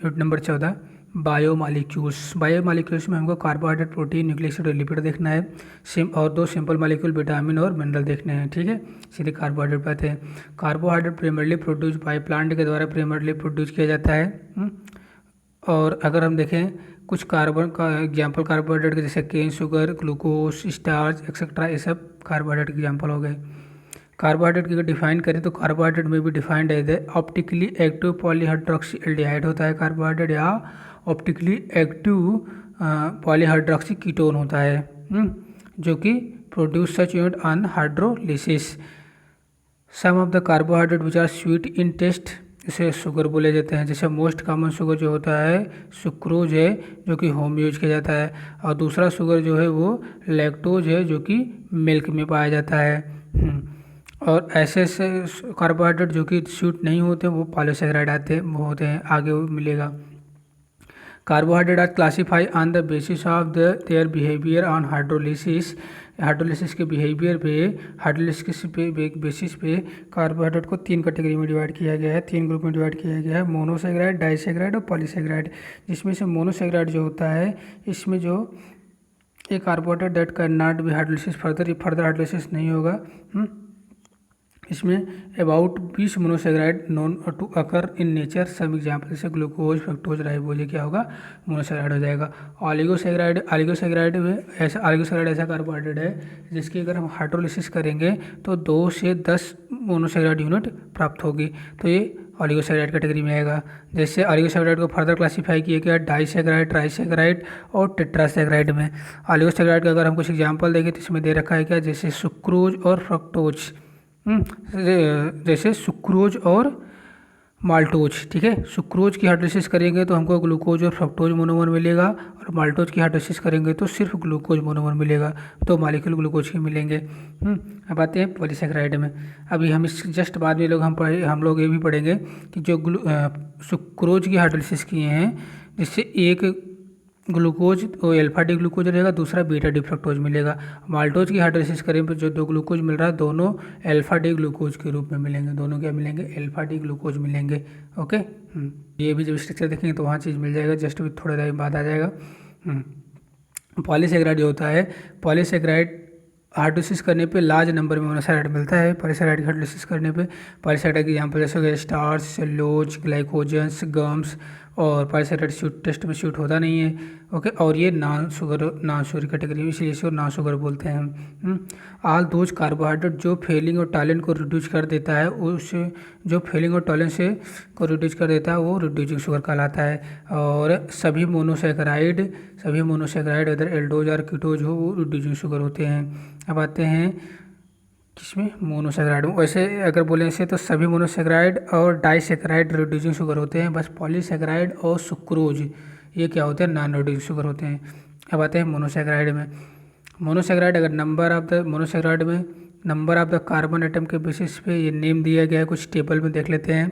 Unit number 14 biomolecules. Biomolecules में हमको carbohydrate, protein, nucleic acid और लिपिड देखना है। और 2 सिंपल मालिक्यूल विटामिन और मिनरल देखने हैं। ठीक है, सीधे कार्बोहाइड्रेट पाते हैं। Carbohydrate primarily produce by plant के द्वारा प्राइमरली प्रोड्यूस किया जाता है। और अगर हम देखें कुछ कार्बन का एग्जाम्पल कार्बोहाइड्रेट के, जैसे cane sugar, glucose, starch etcetera, ये सब कार्बोहाइड्रेट के एग्जाम्पल हो गए। कार्बोहाइड्रेट की अगर डिफाइन करें तो कार्बोहाइड्रेट में भी defined as optically active polyhydroxy aldehyde होता है कार्बोहाइड्रेट, या ऑप्टिकली एक्टिव पॉलीहाइड्रोक्सी कीटोन होता है, जो कि produce such unit on hydrolysis. Some of the carbohydrate which are sweet in taste, इसे शुगर बोले जाते हैं। जैसे मोस्ट कॉमन शुगर जो होता है सुक्रोज है, जो कि होम यूज किया जाता है। और दूसरा शुगर जो है वो लैक्टोज है, जो कि मिल्क में पाया जाता है। और ऐसे ऐसे कार्बोहाइड्रेट जो कि स्वीट नहीं होते वो पॉलीसेकेराइड आते हैं, वो होते हैं, आगे वो मिलेगा। Carbohydrate are classify on the basis of their behaviour on hydrolysis. Hydrolysis के बिहेवियर पे, हाइड्रोलिसिस पे बेसिस पे कार्बोहाइड्रेट को 3 कैटेगरी में डिवाइड किया गया है, 3 ग्रुप में डिवाइड किया गया है, मोनोसेकेराइड, डाइसेकेराइड और पॉलीसेकेराइड। जिसमें से मोनोसेकेराइड जो होता है, इसमें जो ये carbohydrate that can not be hydrolysis further hydrolysis नहीं होगा। इसमें about 20 monosaccharide known to occur in nature. Some example जैसे ग्लूकोज, फ्रक्टोज, राइबोज, ये क्या होगा, मोनोसेकेराइड हो जाएगा। ऑलिगोसेकेराइड ऐसा कार्बोहाइड्रेट है जिसकी अगर हम हाइड्रोलिसिस करेंगे तो 2 से 10 मोनोसेकेराइड यूनिट प्राप्त होगी, तो ये ऑलिगोसेकेराइड कैटेगरी में आएगा। जैसे ऑलिगोसेकेराइड को फर्दर क्लासीफाई किया गया डाइसेकेराइड, ट्राइसेकेराइड और टेट्रासेकेराइड में। ऑलिगोसेकेराइड का अगर हम कुछ एग्जाम्पल देखें तो इसमें दे रखा है क्या, जैसे सुक्रोज और फ्रक्टोज, जैसे सुक्रोज और माल्टोज। ठीक है, सुक्रोज की हाइड्रोलिसिस करेंगे तो हमको ग्लूकोज और फ्रक्टोज मोनोमर मिलेगा, और माल्टोज की हाइड्रोलिसिस करेंगे तो सिर्फ ग्लूकोज मोनोमर मिलेगा, 2 मॉलिक्यूल ग्लूकोज के मिलेंगे। अब आते हैं पॉलीसेकेराइड में। अभी हम इस जस्ट बाद में हम लोग ये भी पढ़ेंगे कि जो सुक्रोज की हाइड्रोलिसिस किए हैं, जिससे एक ग्लूकोज वो अल्फा डी ग्लूकोज रहेगा, दूसरा बीटा डी फ्रक्टोज मिलेगा। माल्टोज की हाइड्रोलिसिस करें तो जो 2 ग्लूकोज मिल रहा है दोनों अल्फा डी ग्लूकोज के रूप में मिलेंगे, दोनों क्या मिलेंगे, अल्फा डी ग्लूकोज मिलेंगे। ओके, ये भी जब स्ट्रक्चर देखेंगे तो वहाँ चीज़ मिल जाएगा, जस्ट थोड़ा देर बाद आ जाएगा। पॉलीसेकेराइड जो होता है, पॉलीसेकेराइड हाइड्रोलिसिस करने पे लार्ज नंबर में मोनोसेकेराइड मिलता है। पॉलीसेकेराइड की हाइड्रोलिसिस करने पे पॉलीसेकेराइड के एग्जाम्पल जैसे हो गया स्टार्च, सेलुलोज, ग्लाइकोजन्स, गम्स। और पॉलीसेकेराइड टेस्ट में शूट होता नहीं है। ओके, और ये नॉन शुगर कैटेगरी में, इसलिए इसको नॉन शुगर बोलते हैं। ऑल दोज कार्बोहाइड्रेट जो फेलिंग और टॉलेंट को रिड्यूस कर देता है, उस जो फेलिंग और टॉलेंट से को रिड्यूस कर देता है वो रिड्यूसिंग शुगर कहलाता है। और सभी मोनोसेकेराइड अदर एल्डोज और कीटोज हो वो रिड्यूसिंग शुगर होते हैं। अब आते हैं किसमें, मोनोसेकेराइड में। वैसे अगर बोलें इसे तो सभी मोनोसेकेराइड और डाइसेकेराइड रिड्यूसिंग शुगर होते हैं, बस पॉलीसेकेराइड और सुक्रोज ये क्या होते हैं, नॉन रिड्यूसिंग शुगर होते हैं। अब आते हैं मोनोसेकेराइड में। मोनोसेकेराइड अगर number of the carbon atom के बेसिस पे ये नेम दिया गया है, कुछ टेबल में देख लेते हैं।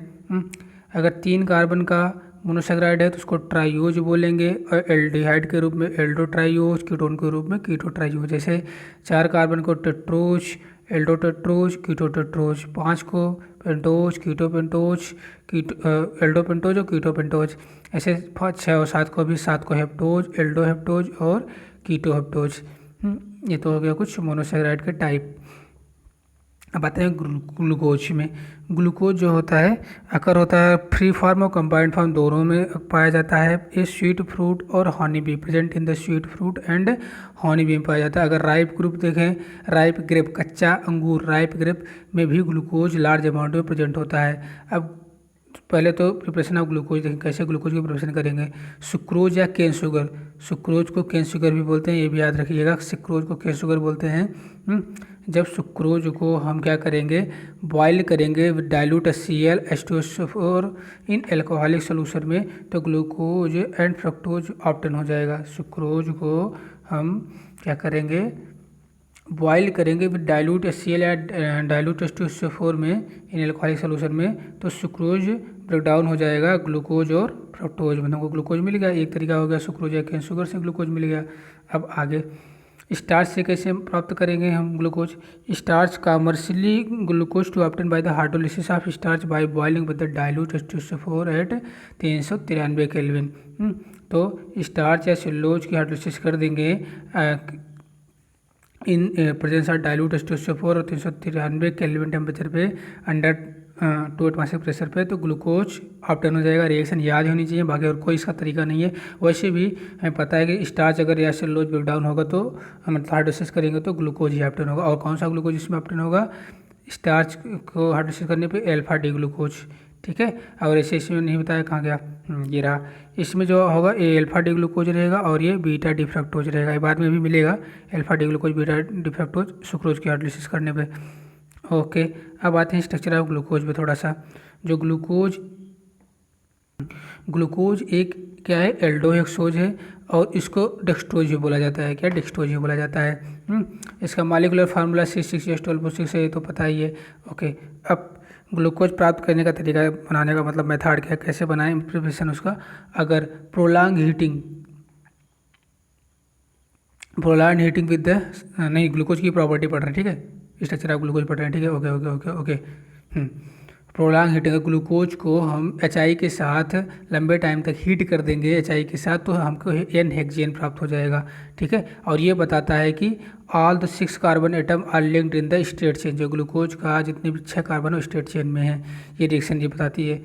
अगर 3 कार्बन का मोनोसेकेराइड है तो उसको ट्राइयोज बोलेंगे, और एल्डिहाइड के रूप में एल्डोट्राइयोज, कीटोन के रूप में कीटोट्राइयोज। जैसे 4 कार्बन को टेट्रोज, एल्डोटेट्रोज, कीटोटेट्रोज, 5 को पेंटोज, कीटोपेंटोज, एल्डोपेंटोज और कीटोपेंटोज। ऐसे 6 और 7 को भी 7 को हेप्टोज, एल्डोहेप्टोज और कीटोहेप्टोज। ये तो हो गया कुछ मोनोसेकेराइड के टाइप। अब आते हैं ग्लूकोज में। ग्लूकोज जो होता है अकर होता है फ्री फॉर्म और कंबाइंड फॉर्म दोनों में पाया जाता है। ये स्वीट फ्रूट और honey be present in the sweet fruit and honey bee में पाया जाता है। अगर राइप ग्रुप देखें, राइप ग्रेप कच्चा अंगूर, राइप ग्रेप में भी ग्लूकोज लार्ज अमाउंट में प्रेजेंट होता है। अब पहले तो प्रिपरेशन ऑफ ग्लूकोज देखें, कैसे ग्लूकोज की प्रिपरेशन करेंगे। सुक्रोज या केन शुगर, सुक्रोज को केन शुगर भी बोलते हैं, ये भी याद रखिएगा, सुक्रोज को केन शुगर बोलते हैं। जब सुक्रोज को हम क्या करेंगे, बॉयल करेंगे with dilute HCl H2SO4 in alcoholic solution में, तो ग्लूकोज एंड फ्रक्टोज ऑब्टेन हो जाएगा। सुक्रोज को हम क्या करेंगे, बॉयल करेंगे विद डाइल्यूट HCl या डाइल्यूट H2SO4 में इन एल्कोहलिक सोल्यूशन में, तो सुक्रोज ब्रेक डाउन हो जाएगा ग्लूकोज और फ्रक्टोज में, हमको ग्लूकोज मिल गया। एक तरीका हो गया सुक्रोज या केन शुगर से ग्लूकोज मिल गया। अब आगे स्टार्च से कैसे प्राप्त करेंगे हम glucose? Starch commercially glucose to obtain by the hydrolysis of starch by boiling with the dilute H2SO4 at 393 kelvin. तो स्टार्च या सेलुलोज की हाइड्रोलिसिस कर देंगे in presence of dilute H2SO4 और 393 केल्विन टेम्परेचर पे अंडर 2 एटमॉस्फेरिक प्रेशर पे, तो glucose obtain हो जाएगा। रिएक्शन याद होनी चाहिए, बाकी और कोई इसका तरीका नहीं है। वैसे भी हमें पता है कि स्टार्च अगर या सेलुलोज ब्रेकडाउन होगा तो हम हाइड्रोलिसिस करेंगे तो ग्लूकोज ही ऑब्टेन होगा। और कौन सा ग्लूकोज इसमें ऑब्टेन होगा? स्टार्च को हाइड्रोलिसिस करने पे अल्फा डी ग्लूकोज, ठीक है। और ऐसे इसमें नहीं बताया कहाँ गया, ये रहा। इसमें जो होगा ये अल्फा डी ग्लूकोज रहेगा और ये बीटा डी फ्रक्टोज रहेगा। ये बाद में भी मिलेगा alpha D glucose beta D fructose sucrose की हाइड्रोलिसिस करने पे। ओके, अब आते हैं स्ट्रक्चर ऑफ ग्लूकोज पे थोड़ा सा। जो ग्लूकोज एक क्या है? एल्डोहेक्सोज है और इसको डेक्सट्रोज भी बोला जाता है। क्या? डेक्सट्रोज भी बोला जाता है। इसका मॉलिक्यूलर फार्मूला C6H12O6 है, ये तो पता ही है। ओके, अब ग्लूकोज प्राप्त करने का तरीका, बनाने का मतलब मेथड क्या है, कैसे बनाएं प्रिपरेशन उसका? अगर प्रोलॉन्ग हीटिंग विद द नहीं, ग्लूकोज की प्रॉपर्टी पढ़ रहे हैं, ठीक है। स्ट्रक्चर ऑफ ग्लूकोज पढ़ रहे हैं, ठीक है। Okay okay okay okay. Prolong heating, glucose को हम HI के साथ लंबे टाइम तक हीट कर देंगे HI के साथ, तो हमको N हेक्सेन प्राप्त हो जाएगा, ठीक है। और ये बताता है कि all the 6 carbon atom are linked in the state chain. जो ग्लूकोज का जितने भी 6 कार्बन है स्टेट चेन में है। ये रिएक्शन ये बताती है।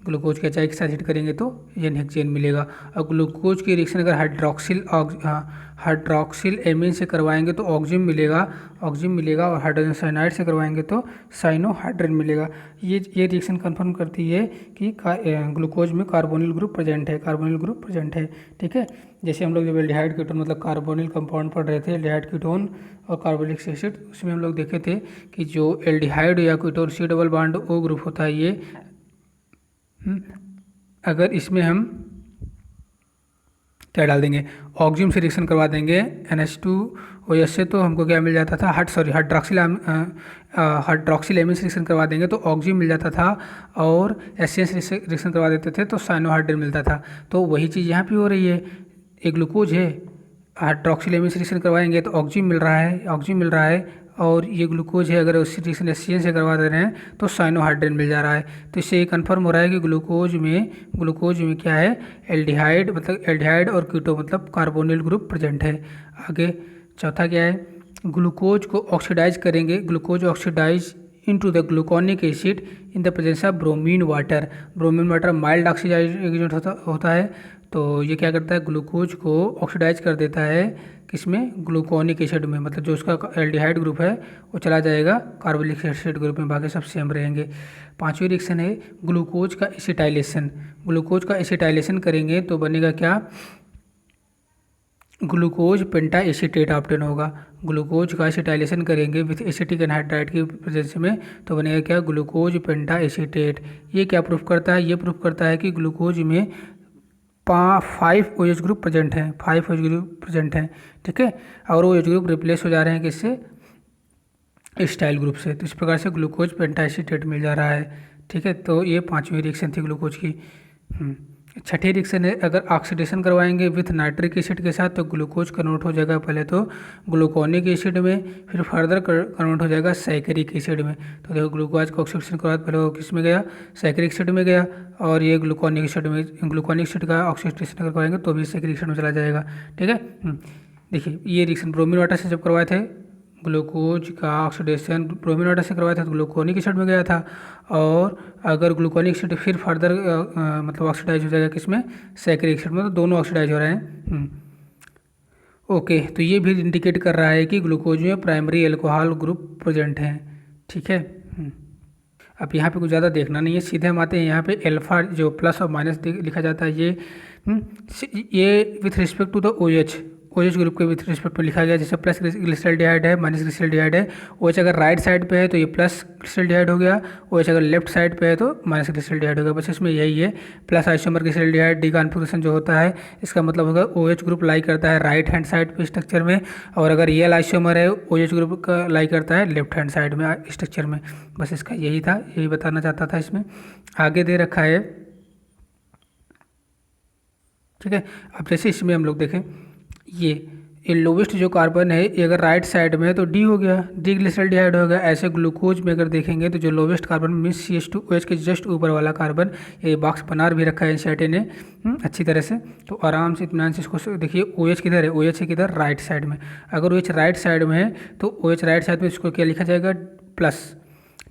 ग्लूकोज के HI के साथ हीट करेंगे तो N हेक्सेन मिलेगा। और ग्लूकोज की रिएक्शन अगर हाइड्रोक्सिल एमीन से करवाएंगे तो ऑक्सिजन मिलेगा और हाइड्रोजन साइनाइड से करवाएंगे तो साइनोहाइड्रिन मिलेगा। ये रिएक्शन कंफर्म करती है कि ग्लूकोज में कार्बोनिल ग्रुप प्रेजेंट है, ठीक है। जैसे हम लोग जब एल्डिहाइड कीटोन मतलब कार्बोनिल कंपाउंड पढ़ रहे थे, एल्डिहाइड कीटोन और कार्बोनिक एसिड, उसमें हम लोग देखे थे कि जो एल्डिहाइड या ketone C double bond O group होता है, ये अगर इसमें हम क्या डाल देंगे, ऑक्सिजन से रिएक्शन करवा देंगे NH2OH से, तो हमको क्या मिल जाता था? हाइड्रोक्सिल एमीन से रिएक्शन करवा देंगे तो ऑक्सिजन मिल जाता था, और HCN से रिएक्शन करवा देते थे तो साइनोहाइड्रिन मिलता था। तो वही चीज़ यहाँ पे हो रही है। एक ग्लूकोज है, हाइड्रोक्सिल एमीन से रिएक्शन करवाएंगे तो ऑक्सिजन मिल रहा है, और ये ग्लूकोज है, अगर उसी रिएक्शन HCN से करवा दे रहे हैं तो साइनोहाइड्रिन मिल जा रहा है। तो इससे ये कन्फर्म हो रहा है कि ग्लूकोज में क्या है? एल्डिहाइड और कीटो मतलब कार्बोनिल ग्रुप प्रेजेंट है। आगे चौथा क्या है? ग्लूकोज को ऑक्सीडाइज करेंगे। Glucose oxidise into the gluconic acid in the presence of bromine water. Bromine water mild oxidise agent होता है, तो ये क्या करता है? ग्लूकोज को ऑक्सीडाइज कर देता है, किसमें? ग्लूकोनिक एसिड में। मतलब जो उसका एल्डिहाइड ग्रुप है वो चला जाएगा कार्बोनिक एसिड ग्रुप में, बाकी सब सेम रहेंगे। पांचवी रिएक्शन है ग्लूकोज का एसिटाइलेशन। ग्लूकोज का एसिटाइलेशन करेंगे तो बनेगा क्या? ग्लूकोज पेंटा एसीटेट ऑब्टेन होगा। ग्लूकोज का एसिटाइलेशन करेंगे विथ एसिटिक एनहाइड्राइड की प्रेजेंस में तो बनेगा क्या? ग्लूकोज पेंटा एसीटेट। ये क्या प्रूफ करता है? ये प्रूफ करता है कि ग्लूकोज में 5 OH ग्रुप प्रेजेंट हैं, 5 OH ग्रुप प्रेजेंट हैं, ठीक है। और वो OH ग्रुप रिप्लेस हो जा रहे हैं किससे? स्टाइल ग्रुप से। तो इस प्रकार से ग्लूकोज पेंटाएसीटेट मिल जा रहा है, ठीक है। तो ये पांचवी रिएक्शन थी ग्लूकोज की। छठी रिएक्शन है, अगर ऑक्सीडेशन करवाएंगे विथ नाइट्रिक एसिड के साथ तो ग्लूकोज कन्वर्ट हो जाएगा पहले तो ग्लूकोनिक एसिड में, फिर फर्दर कन्वर्ट हो जाएगा सैकरिक एसिड में। तो देखो ग्लूकोज का ऑक्सीडेशन करवा पहले वो किस में गया? सैकरिक एसिड में गया, और ये ग्लूकोनिक एसिड का ऑक्सीडेशन करवाएंगे तो भी सैकरिक एसिड में चला जाएगा, ठीक है। देखिए ये रिएक्शन ब्रोमीन वाटर से जब करवाए थे, ग्लूकोज का ऑक्सीडेशन ब्रोमीन वाटर से करवाया था तो ग्लूकोनिक एसिड में गया था, और अगर ग्लूकोनिक एसिड फिर फर्दर मतलब ऑक्सीडाइज हो जाएगा किसमें? सैकरिक एसिड में। तो दोनों ऑक्सीडाइज हो रहे हैं। ओके, तो ये भी इंडिकेट कर रहा है कि ग्लूकोज में प्राइमरी अल्कोहल ग्रुप प्रेजेंट हैं, ठीक है। अब यहाँ पे कुछ ज़्यादा देखना नहीं है, सीधे हम आते हैं यहाँ पे अल्फा जो प्लस और माइनस लिखा जाता है, ये with respect to the OH group के विथ रिस्पेक्ट पे लिखा गया। जैसे प्लस ग्लिसरॉल्डिहाइड है, माइनस ग्लिसरॉल्डिहाइड है। OH अगर राइट साइड पे है तो ये प्लस ग्लिसरॉल्डिहाइड हो गया, OH अगर लेफ्ट साइड पे है तो माइनस ग्लिसरॉल्डिहाइड हो गया। बस इसमें यही है, प्लस आइसोमर ग्लिसरॉल्डिहाइड डिकॉन्फिगरेशन जो होता है इसका मतलब होगा OH ग्रुप लाई करता है राइट हैंड साइड पे स्ट्रक्चर में, और अगर ये आइसोमर है OH ग्रुप का लाई करता है लेफ्ट हैंड साइड में स्ट्रक्चर में। बस इसका यही था, यही बताना चाहता था इसमें। आगे दे रखा है, ठीक है। अब जैसे इसमें हम लोग देखें, ये ये लोवेस्ट जो कार्बन है ये अगर राइट साइड में है तो डी हो गया, डी ग्लिसरॉल्डिहाइड हो गया। ऐसे ग्लूकोज में अगर देखेंगे तो जो लोवेस्ट कार्बन मीन्स CH2OH के जस्ट ऊपर वाला कार्बन, ये बॉक्स बना भी रखा है एनसीईआरटी ने अच्छी तरह से, तो आराम से इत्मीनान से इसको देखिए। OH किधर है, OH है किधर, राइट साइड में। अगर OH राइट साइड में है तो OH राइट साइड में इसको क्या लिखा जाएगा, प्लस,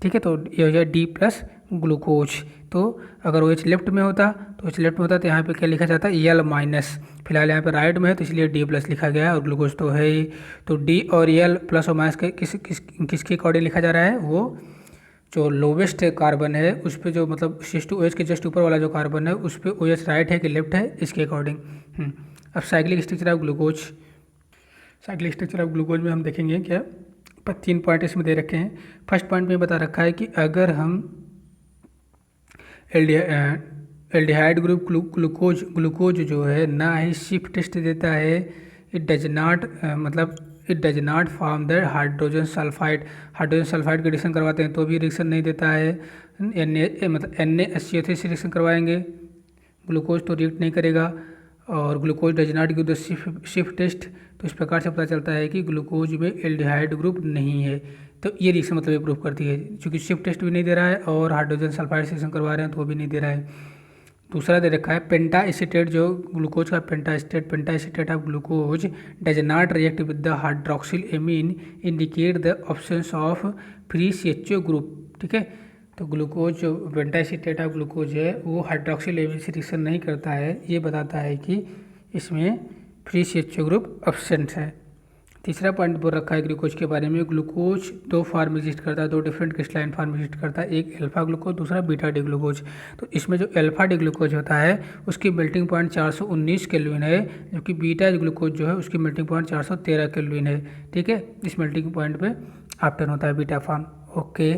ठीक है। तो ये हो जाएगा डी प्लस ग्लूकोज। तो अगर OH लेफ्ट में होता तो OH लेफ्ट में होता तो यहाँ पे क्या लिखा जाता है, L माइनस। फिलहाल यहाँ पे राइट में है तो इसलिए डी प्लस लिखा गया है, और ग्लूकोज तो है ही। तो डी और L प्लस और माइनस किसके अकॉर्डिंग लिखा जा रहा है, वो जो लोवेस्ट कार्बन है उस पर, जो मतलब CH2OH के जस्ट ऊपर वाला जो कार्बन है उस पर OH राइट है कि लेफ्ट है, इसके अकॉर्डिंग। अब cyclic structure of glucose, cyclic structure of glucose में हम देखेंगे क्या 3 पॉइंट इसमें दे रखे हैं। फर्स्ट पॉइंट में बता रखा है कि अगर हम एल्डिहाइड ग्रुप ग्लूकोज जो है ना ही शिफ्ट टेस्ट देता है, इट डज नॉट मतलब it does not form the hydrogen sulphide के रिएक्शन करवाते हैं तो भी रिएक्शन नहीं देता है। मतलब NaHCO3 से रिएक्शन करवाएंगे, ग्लूकोज तो रिएक्ट नहीं करेगा। और glucose does not give the shift test, तो इस प्रकार से पता चलता है कि ग्लूकोज में एल्डिहाइड ग्रुप नहीं है। तो ये रिएक्शन मतलब ये प्रूव करती है, क्योंकि शिफ्ट टेस्ट भी नहीं दे रहा है और हाइड्रोजन सल्फाइड से रिएक्शन करवा रहे हैं तो वो भी नहीं दे रहा है। दूसरा दे रखा है पेंटा एसीटेट, जो ग्लूकोज का penta acetate of glucose does not react with the hydroxyl amine indicate the absence of free CHO group, ठीक है। तो ग्लूकोज जो पेंटा एसीटेट ऑफ ग्लूकोज है वो हाइड्रोक्सिल एमीन से रिएक्शन नहीं करता है, ये बताता है कि इसमें फ्री CHO ग्रुप एब्सेंट है। तीसरा पॉइंट बोल रखा है ग्लूकोज के बारे में, ग्लूकोज 2 फॉर्म एग्जिस्ट करता है, 2 डिफरेंट क्रिस्टलाइन फॉर्म एग्जिस्ट करता है, एक अल्फा ग्लूकोज, दूसरा बीटा डी ग्लूकोज। तो इसमें जो अल्फा डी ग्लूकोज होता है उसकी मेल्टिंग पॉइंट 419 केल्विन है, जबकि बीटा ग्लूकोज जो है उसकी मेल्टिंग पॉइंट 413 केल्विन है, ठीक है। इस मेल्टिंग पॉइंट पे ऑप्टेन होता है बीटा फॉर्म, ओके।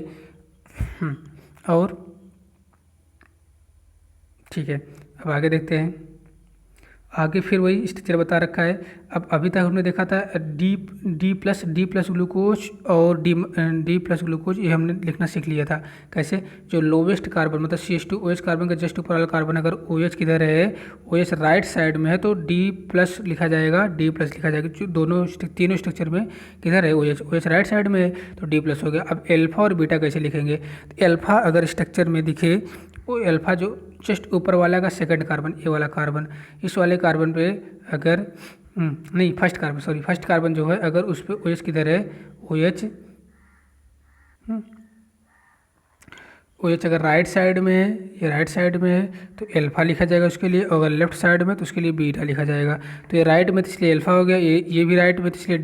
और ठीक है, अब आगे देखते हैं। आगे फिर वही स्ट्रक्चर बता रखा है। अब अभी तक हमने देखा था डी प्लस ग्लूकोज और डी प्लस ग्लूकोज, ये हमने लिखना सीख लिया था। कैसे, जो लोवेस्ट कार्बन मतलब CH2OH कार्बन का जस्ट ऊपर वाला कार्बन अगर OH किधर है, OH राइट साइड में है तो डी प्लस लिखा जाएगा, जो तीनों स्ट्रक्चर में किधर है OH राइट साइड में है तो डी प्लस हो गया। अब एल्फा और बीटा कैसे लिखेंगे, तो एल्फा अगर स्ट्रक्चर में दिखे, वो एल्फा जो जस्ट ऊपर वाला का सेकंड कार्बन, ये वाला कार्बन, इस वाले कार्बन पे अगर नहीं फर्स्ट कार्बन जो है अगर उस पर OH किधर है, OH अगर राइट साइड में है, ये राइट साइड में है तो अल्फा लिखा जाएगा उसके लिए, और अगर लेफ्ट साइड में तो उसके लिए बीटा लिखा जाएगा। तो ये राइट में तो इसलिए अल्फा हो गया, ये भी राइट में तो इसलिए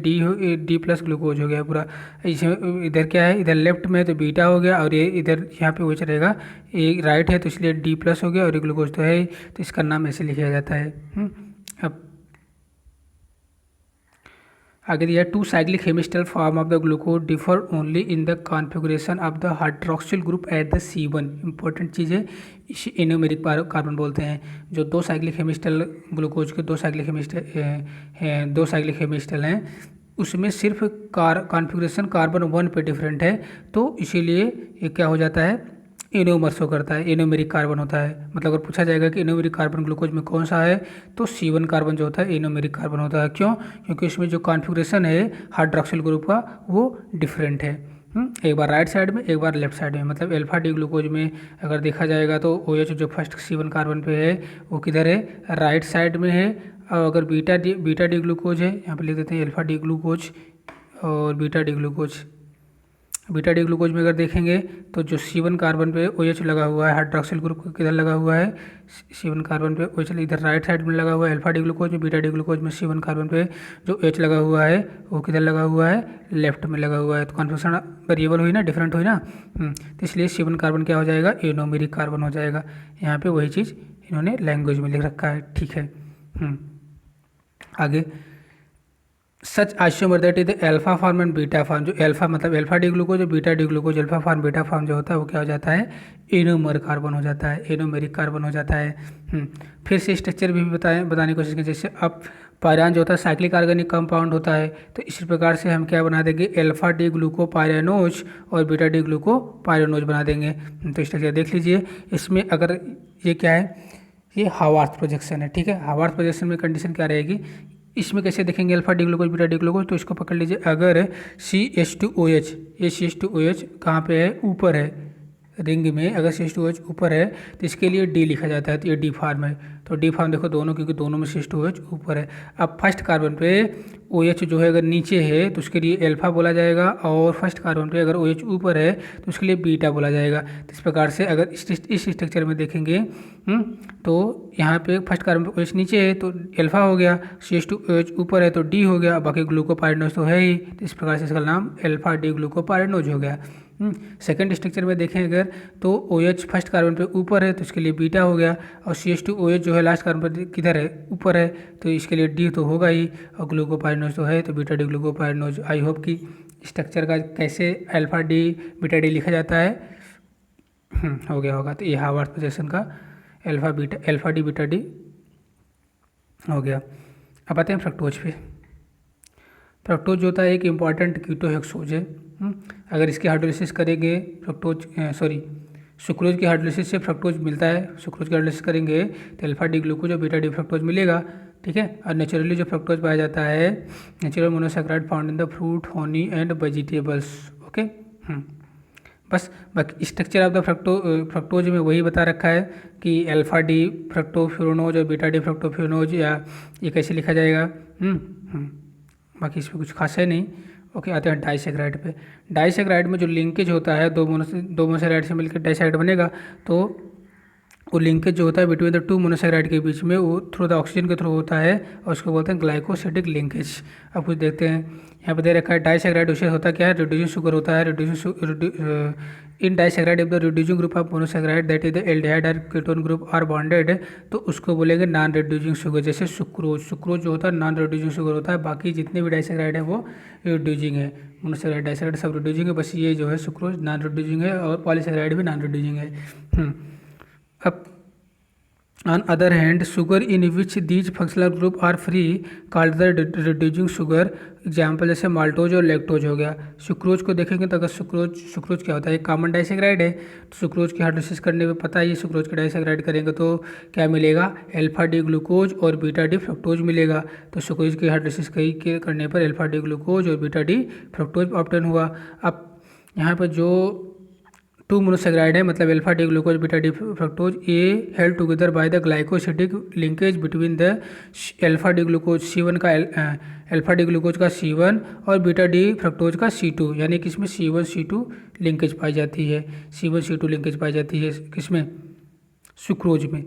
डी प्लस ग्लूकोज हो गया पूरा। इधर क्या है, इधर लेफ्ट में तो बीटा हो गया, और ये इधर यहाँ पे OH रहेगा, ये राइट है तो इसलिए डी प्लस हो गया, और ये ग्लूकोज तो है, तो इसका नाम ऐसे लिखा जाता है। अब आगे दिया 2 cyclic hemiacetal form of the glucose differ only in the configuration of the hydroxyl group at the C1। Important चीज़ है, इसे एनोमेरिक कार्बन बोलते हैं। जो 2 साइक्लिक हेमिस्टल ग्लूकोज के 2 साइक्लिक हेमिस्टल हैं, उसमें सिर्फ कॉन्फ़िगरेशन कार्बन 1 पे डिफरेंट है, तो इसीलिए ये क्या हो जाता है, एनोमर शो करता है, एनोमेरिक कार्बन होता है। मतलब अगर पूछा जाएगा कि एनोमेरिक कार्बन ग्लूकोज में कौन सा है, तो C1 कार्बन जो होता है एनोमेरिक कार्बन होता है। क्यों, क्योंकि इसमें जो कॉन्फ़िगरेशन है हाइड्रोक्सिल ग्रुप का वो डिफरेंट है। एक बार राइट साइड में, एक बार लेफ्ट साइड में। मतलब अल्फा डी ग्लूकोज में अगर देखा जाएगा तो OH जो फर्स्ट C1 कार्बन पे है वो किधर है, राइट साइड में है। और अगर बीटा डी ग्लूकोज है, यहाँ पे लिख देते हैं अल्फा डी ग्लूकोज और बीटा डी ग्लूकोज में अगर देखेंगे तो जो C1 कार्बन पे OH लगा हुआ है, हाइड्रोक्सिल ग्रुप किधर लगा हुआ है, C1 कार्बन पे OH इधर राइट साइड में लगा हुआ है अल्फा डी ग्लूकोज में। बीटा डी ग्लूकोज में C1 कार्बन पे जो OH लगा हुआ है वो किधर लगा हुआ है, लेफ्ट में लगा हुआ है। तो कॉन्फ़िगरेशन वेरिएबल हुई ना, डिफरेंट हुई ना, तो इसलिए C1 कार्बन क्या हो जाएगा, एनोमेरिक कार्बन हो जाएगा। यहाँ पे वही चीज़ इन्होंने लैंग्वेज में लिख रखा है, ठीक है। आगे such isomer that is the alpha form and beta form, जो अल्फा मतलब अल्फा डी ग्लूकोज और beta D glucose, alpha form beta form जो होता है वो क्या हो जाता है, एनोमर कार्बन हो जाता है, एनोमेरिक कार्बन हो जाता है। फिर से स्ट्रक्चर भी बताने की कोशिश करें। जैसे अब पायरान जो होता है साइक्लिक ऑर्गेनिक कंपाउंड होता है, तो इसी प्रकार से हम क्या बना देंगे, अल्फा डी ग्लूको पायरानोज और बीटा डी ग्लूको पायरानोज बना देंगे। तो स्ट्रक्चर देख लीजिए। इसमें अगर ये क्या है, ये हावर्थ प्रोजेक्शन है, ठीक है। हावर्थ प्रोजेक्शन में कंडीशन क्या रहेगी, इसमें कैसे देखेंगे alpha D glucose beta D glucose, तो इसको पकड़ लीजिए। अगर CH2OH, ये CH2OH कहाँ पे है, ऊपर है रिंग में, अगर CH2OH ऊपर है तो इसके लिए डी लिखा जाता है, तो ये डी फार्म है। तो डी फार्म देखो दोनों, क्योंकि दोनों में CH2OH ऊपर है। अब फर्स्ट कार्बन पे OH जो है अगर नीचे है तो उसके लिए अल्फा बोला जाएगा, और फर्स्ट कार्बन पे अगर OH ऊपर है तो उसके लिए बीटा बोला जाएगा। तो इस प्रकार से अगर इस स्ट्रक्चर में देखेंगे तो यहाँ पे फर्स्ट कार्बन पे OH नीचे है तो अल्फा हो गया, CH2OH ऊपर है तो डी हो गया, बाकी ग्लूकोपाइरिनोज तो है ही। तो इस प्रकार से इसका नाम अल्फा डी ग्लूकोपाइरिनोज हो गया। सेकंड स्ट्रक्चर में देखें अगर तो OH फर्स्ट कार्बन पे ऊपर है तो इसके लिए बीटा हो गया, और CH2OH जो है लास्ट कार्बन पर किधर है, ऊपर है, तो इसके लिए डी तो होगा ही, और ग्लूकोपाइरिनोज तो है तो बीटा डी ग्लूकोपाइरिनोज। आई होप कि स्ट्रक्चर का कैसे अल्फा डी बीटा डी लिखा जाता है हो गया होगा। तो ये हार्वर्ड प्रोजेक्शन का अल्फा डी बीटा डी हो गया। अब आते हैं फ्रक्टोज पे। फ्रक्टोज जो होता है एक इम्पॉर्टेंट कीटोहेक्सोज है। अगर इसकी हाइड्रोलिसिस करेंगे सुक्रोज की हाइड्रोलिसिस से फ्रक्टोज मिलता है। सुक्रोज की हाइड्रोलिसिस करेंगे तो अल्फा डी ग्लूकोज और बीटा डी फ्रक्टोज मिलेगा, ठीक है। और नेचुरली जो फ्रक्टोज पाया जाता है, natural monosaccharide found in the fruit, honey and vegetables. Okay, बस बाकी स्ट्रक्चर ऑफ द फ्रक्टोज में वही बता रखा है कि अल्फा डी फ्रक्टोफ्यूरोनोज और बीटा डी फ्रक्टोफ्यूरोनोज, या ये कैसे लिखा जाएगा। बाकी इसमें कुछ खास है नहीं। ओके, आते हैं डाइसैकेराइड पे। डाइसैकेराइड में जो लिंकेज होता है दो मोनोसैकेराइड से मिलकर डाइसैकेराइड बनेगा, तो वो लिंकेज जो होता है बिटवीन द टू मोनोसैकेराइड के बीच में, वो थ्रू द ऑक्सीजन के थ्रू होता है, और उसको बोलते हैं ग्लाइकोसिडिक लिंकेज। अब कुछ देखते हैं, यहाँ पे दे रखा है डाइसैकेराइड विशेष होता क्या है, रिड्यूसिंग शुगर होता है। In disaccharide if the reducing group of monosaccharide that is the aldehyde और कीटोन ग्रुप आर बॉन्डेड, तो उसको बोलेंगे नॉन रिड्यूसिंग शुगर। जैसे सुक्रोज जो होता है नॉन रिड्यूसिंग शुगर होता है, बाकी जितने भी डाइसैकेराइड है वो रिड्यूसिंग है। मोनोसैकेराइड डाइसैकेराइड सब रिड्यूसिंग है, बस ये जो है सुक्रोज नॉन रिड्यूसिंग है, और पॉलीसैकेराइड भी नॉन रिड्यूसिंग है। अब on other hand, sugar in which these functional group are free called the reducing sugar, example जैसे माल्टोज और लैक्टोज हो गया। सुक्रोज को देखेंगे तो अगर सुक्रोज क्या होता है, एक कॉमन डाइसैकेराइड है, तो सुक्रोज की हाइड्रोलिसिस करने में पता है ये सुक्रोज के डाइसैकेराइड करेंगे तो क्या मिलेगा, अल्फा डी ग्लूकोज और बीटा डी फ्रक्टोज मिलेगा। तो सुक्रोज की हाइड्रोलिसिस करने पर अल्फा डी ग्लूकोज और बीटा डी फ्रक्टोज ऑब्टेन हुआ। अब यहाँ पर जो टू मोनोसैकेराइड है, मतलब alpha D glucose beta D fructose, ये held together by the glycosidic linkage between the alpha D glucose C1 का अल्फा डी ग्लूकोज का C1 और बीटा डी फ्रक्टोज का C2, यानी कि इसमें C1C2 लिंकेज पाई जाती है। C1C2 लिंकेज पाई जाती है किसमें, सुक्रोज में।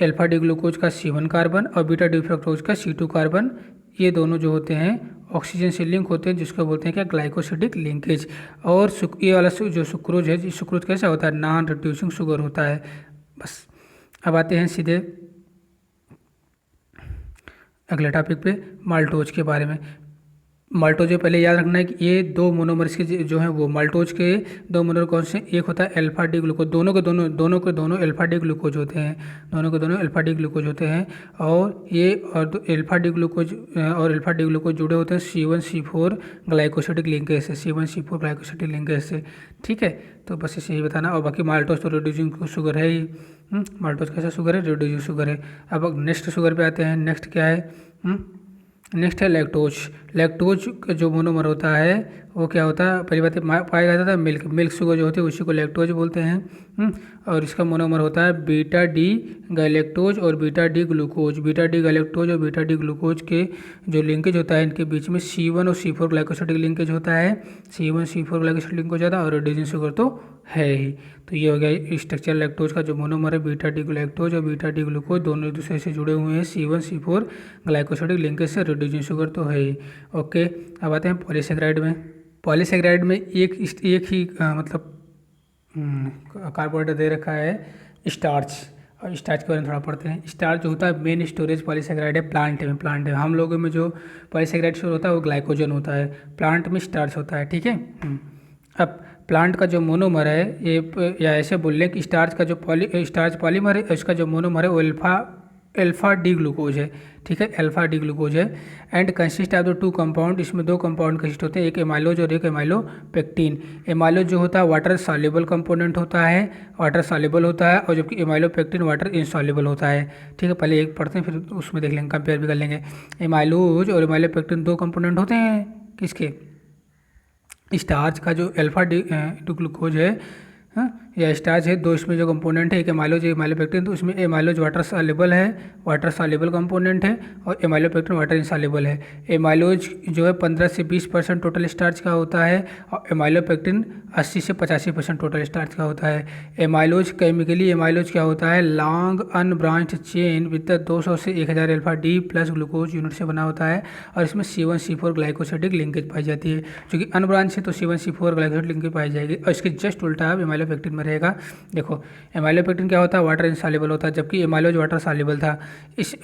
अल्फा डी ग्लूकोज का C1 कार्बन और बीटा डी फ्रक्टोज का C2 कार्बन, ये दोनों जो होते हैं ऑक्सीजन से लिंक होते हैं, जिसको बोलते हैं क्या, ग्लाइकोसिडिक लिंकेज। और ये वाला जो सुक्रोज है, सुक्रोज कैसा होता है, नॉन रिड्यूसिंग शुगर होता है। बस अब आते हैं सीधे अगले टॉपिक पे, माल्टोज के बारे में। माल्टोज पहले याद रखना है कि ये दो मोनोमर्स के जो हैं वो माल्टोज के दो मोनोमर कौन से, एक होता है अल्फा डी ग्लूकोज, दोनों के दोनों अल्फा डी ग्लूकोज होते हैं, दोनों के दोनों अल्फा डी ग्लूकोज होते हैं। और ये और अल्फा डी ग्लूकोज जुड़े होते हैं C1C4 ग्लाइकोसिडिक लिंकेज से, C1C4 ग्लाइकोसिडिक लिंकेज से, ठीक है। तो बस इसे ही बताना। और बाकी माल्टोज तो रिड्यूसिंग शुगर है ही। माल्टोज कैसा शुगर है, रिड्यूसिंग शुगर है। अब नेक्स्ट शुगर पे आते हैं। नेक्स्ट क्या है, नेक्स्ट है लैक्टोज। लैक्टोज का जो मोनोमर होता है वो क्या होता है, पहली बात पाया जाता था मिल्क शुगर जो होती है उसी को लैक्टोज बोलते हैं। और इसका मोनोमर होता है बीटा डी गैलेक्टोज और beta D glucose. Beta D galactose और बीटा डी ग्लूकोज के जो लिंकेज होता है, इनके बीच में C1 और C4 ग्लाइकोसिडिक लिंकेज होता है। C1C4 ग्लाइकोसिडिक लिंक हो जाता है, और रिड्यूसिंग शुगर तो है ही। तो ये हो गया स्ट्रक्चर लैक्टोज का जो मोनोमर है, बीटा डी गैलेक्टोज और बीटा डी ग्लूकोज दोनों एक दूसरे से जुड़े हुए हैं C1C4 ग्लाइकोसिडिक लिंकेज से, रिड्यूसिंग शुगर तो है ही। ओके, अब आते हैं पॉलीसैकेराइड में। पॉलीसैकेराइड में एक ही मतलब कार्बोहाइड्रेट दे रखा है स्टार्च, और स्टार्च के बारे में थोड़ा पढ़ते हैं। स्टार्च जो होता है मेन स्टोरेज पॉलीसैकेराइड है प्लांट में। हम लोगों में जो पॉलीसैकेराइड स्टोर होता है वो ग्लाइकोजन होता है, प्लांट में स्टार्च होता है, ठीक है। अब प्लांट का जो मोनोमर है, ये या ऐसे बोल लें कि स्टार्च का जो स्टार्च पॉलीमर है, उसका जो मोनोमर है वो अल्फा अल्फा डी ग्लूकोज है, ठीक है, अल्फा डी ग्लूकोज है। And consist of the two compound, इसमें दो कंपाउंड कंसिस्ट होते हैं, एक एमाइलोज और एक एमाइलोपेक्टिन। एमाइलोज जो होता है वाटर सॉल्युबल कंपोनेंट होता है, वाटर सॉल्युबल होता है, और जबकि एमाइलोपेक्टिन वाटर इनसॉल्युबल होता है, ठीक है। पहले एक पढ़ते हैं फिर उसमें देख लेंगे, कंपेयर भी कर लेंगे। एमाइलोज और एमाइलोपेक्टिन दो कंपोनेंट होते हैं किसके, स्टार्च का, जो अल्फा डी ग्लूकोज है, हाँ, या स्टार्च है, दो इसमें जो कंपोनेंट है, एक एमाइलोज एक एमाइलोपेक्टिन। तो उसमें एमाइलोज वाटर सॉल्युबल है, वाटर सॉल्युबल कंपोनेंट है, और एमाइलोपेक्टिन वाटर इनसॉल्युबल है। एमाइलोज जो है 15 से 20% टोटल स्टार्च का होता है, और एमाइलोपेक्टिन 80 से 85% टोटल स्टार्च का होता है। एमाइलोज केमिकली, एमाइलोज क्या होता है, लॉन्ग अनब्रांच्ड चेन विद 200 से 1000 alpha D plus glucose unit से बना होता है, और इसमें C1C4 ग्लाइकोसिडिक लिंकेज पाई जाती है। क्योंकि अनब्रांच है तो C1C4 ग्लाइकोसिडिक लिंकेज पाई जाएगी, और इसके जस्ट उल्टा एमाइलोपेक्टिन में रहेगा। देखो एमाइलोपेक्टिन क्या होता है, वाटर इनसॉल्युबल होता है, जबकि एमाइलोज वाटर सॉल्युबल था। इस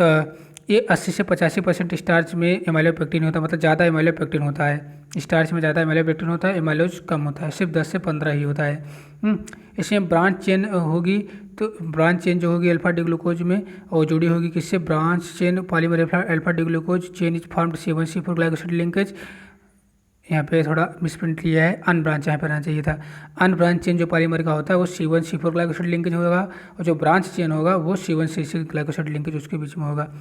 ये 80 से 85% स्टार्च में एमाइलोपेक्टिन होता है, मतलब ज़्यादा एमाइलोपेक्टिन होता है, स्टार्च में ज़्यादा एमाइलोपेक्टिन होता है, एमाइलोज कम होता है, सिर्फ 10 से 15 ही होता है। इसमें ब्रांच चेन होगी, तो ब्रांच चेन जो होगी अल्फा डी ग्लूकोज में, और जुड़ी होगी किससे, branch chain polymer alpha D glucose chain is formed C1C4 glycoside linkage. यहाँ पे थोड़ा मिसप्रिंट लिया है, अनब्रांच यहाँ पर आना चाहिए था। अनब्रांच चेन जो पॉलीमर का होता है वो C1C4 ग्लाइकोसाइड लिंकेज होगा, और जो ब्रांच चेन होगा वो C1C6 ग्लाइकोसाइड लिंकेज उसके बीच में होगा।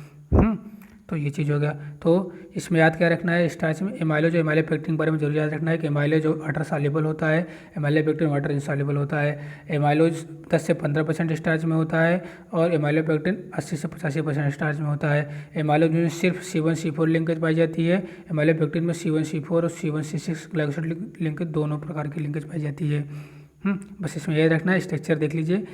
तो ये चीज़ हो गया। तो इसमें याद क्या रखना है, स्टार्च में एमाइलोज और एमाइलोपेक्टिन के बारे में जरूर याद रखना है कि एमाइलोज वाटर सॉल्युबल होता है, एमाइलोपेक्टिन वाटर इनसॉल्युबल होता है। एमाइलोज 10 से 15% स्टार्च में होता है, और एमाइलोपेक्टिन 80 से 85% स्टार्च में होता है। एमाइलोज में सिर्फ C1C4 लिंकेज पाई जाती है, एमाइलोपेक्टिन में C1C4 और C1C6 ग्लाइकोसाइड लिंकेज दोनों प्रकार की लिंकेज पाई जाती है। बस इसमें याद रखना है। स्ट्रक्चर देख लीजिए,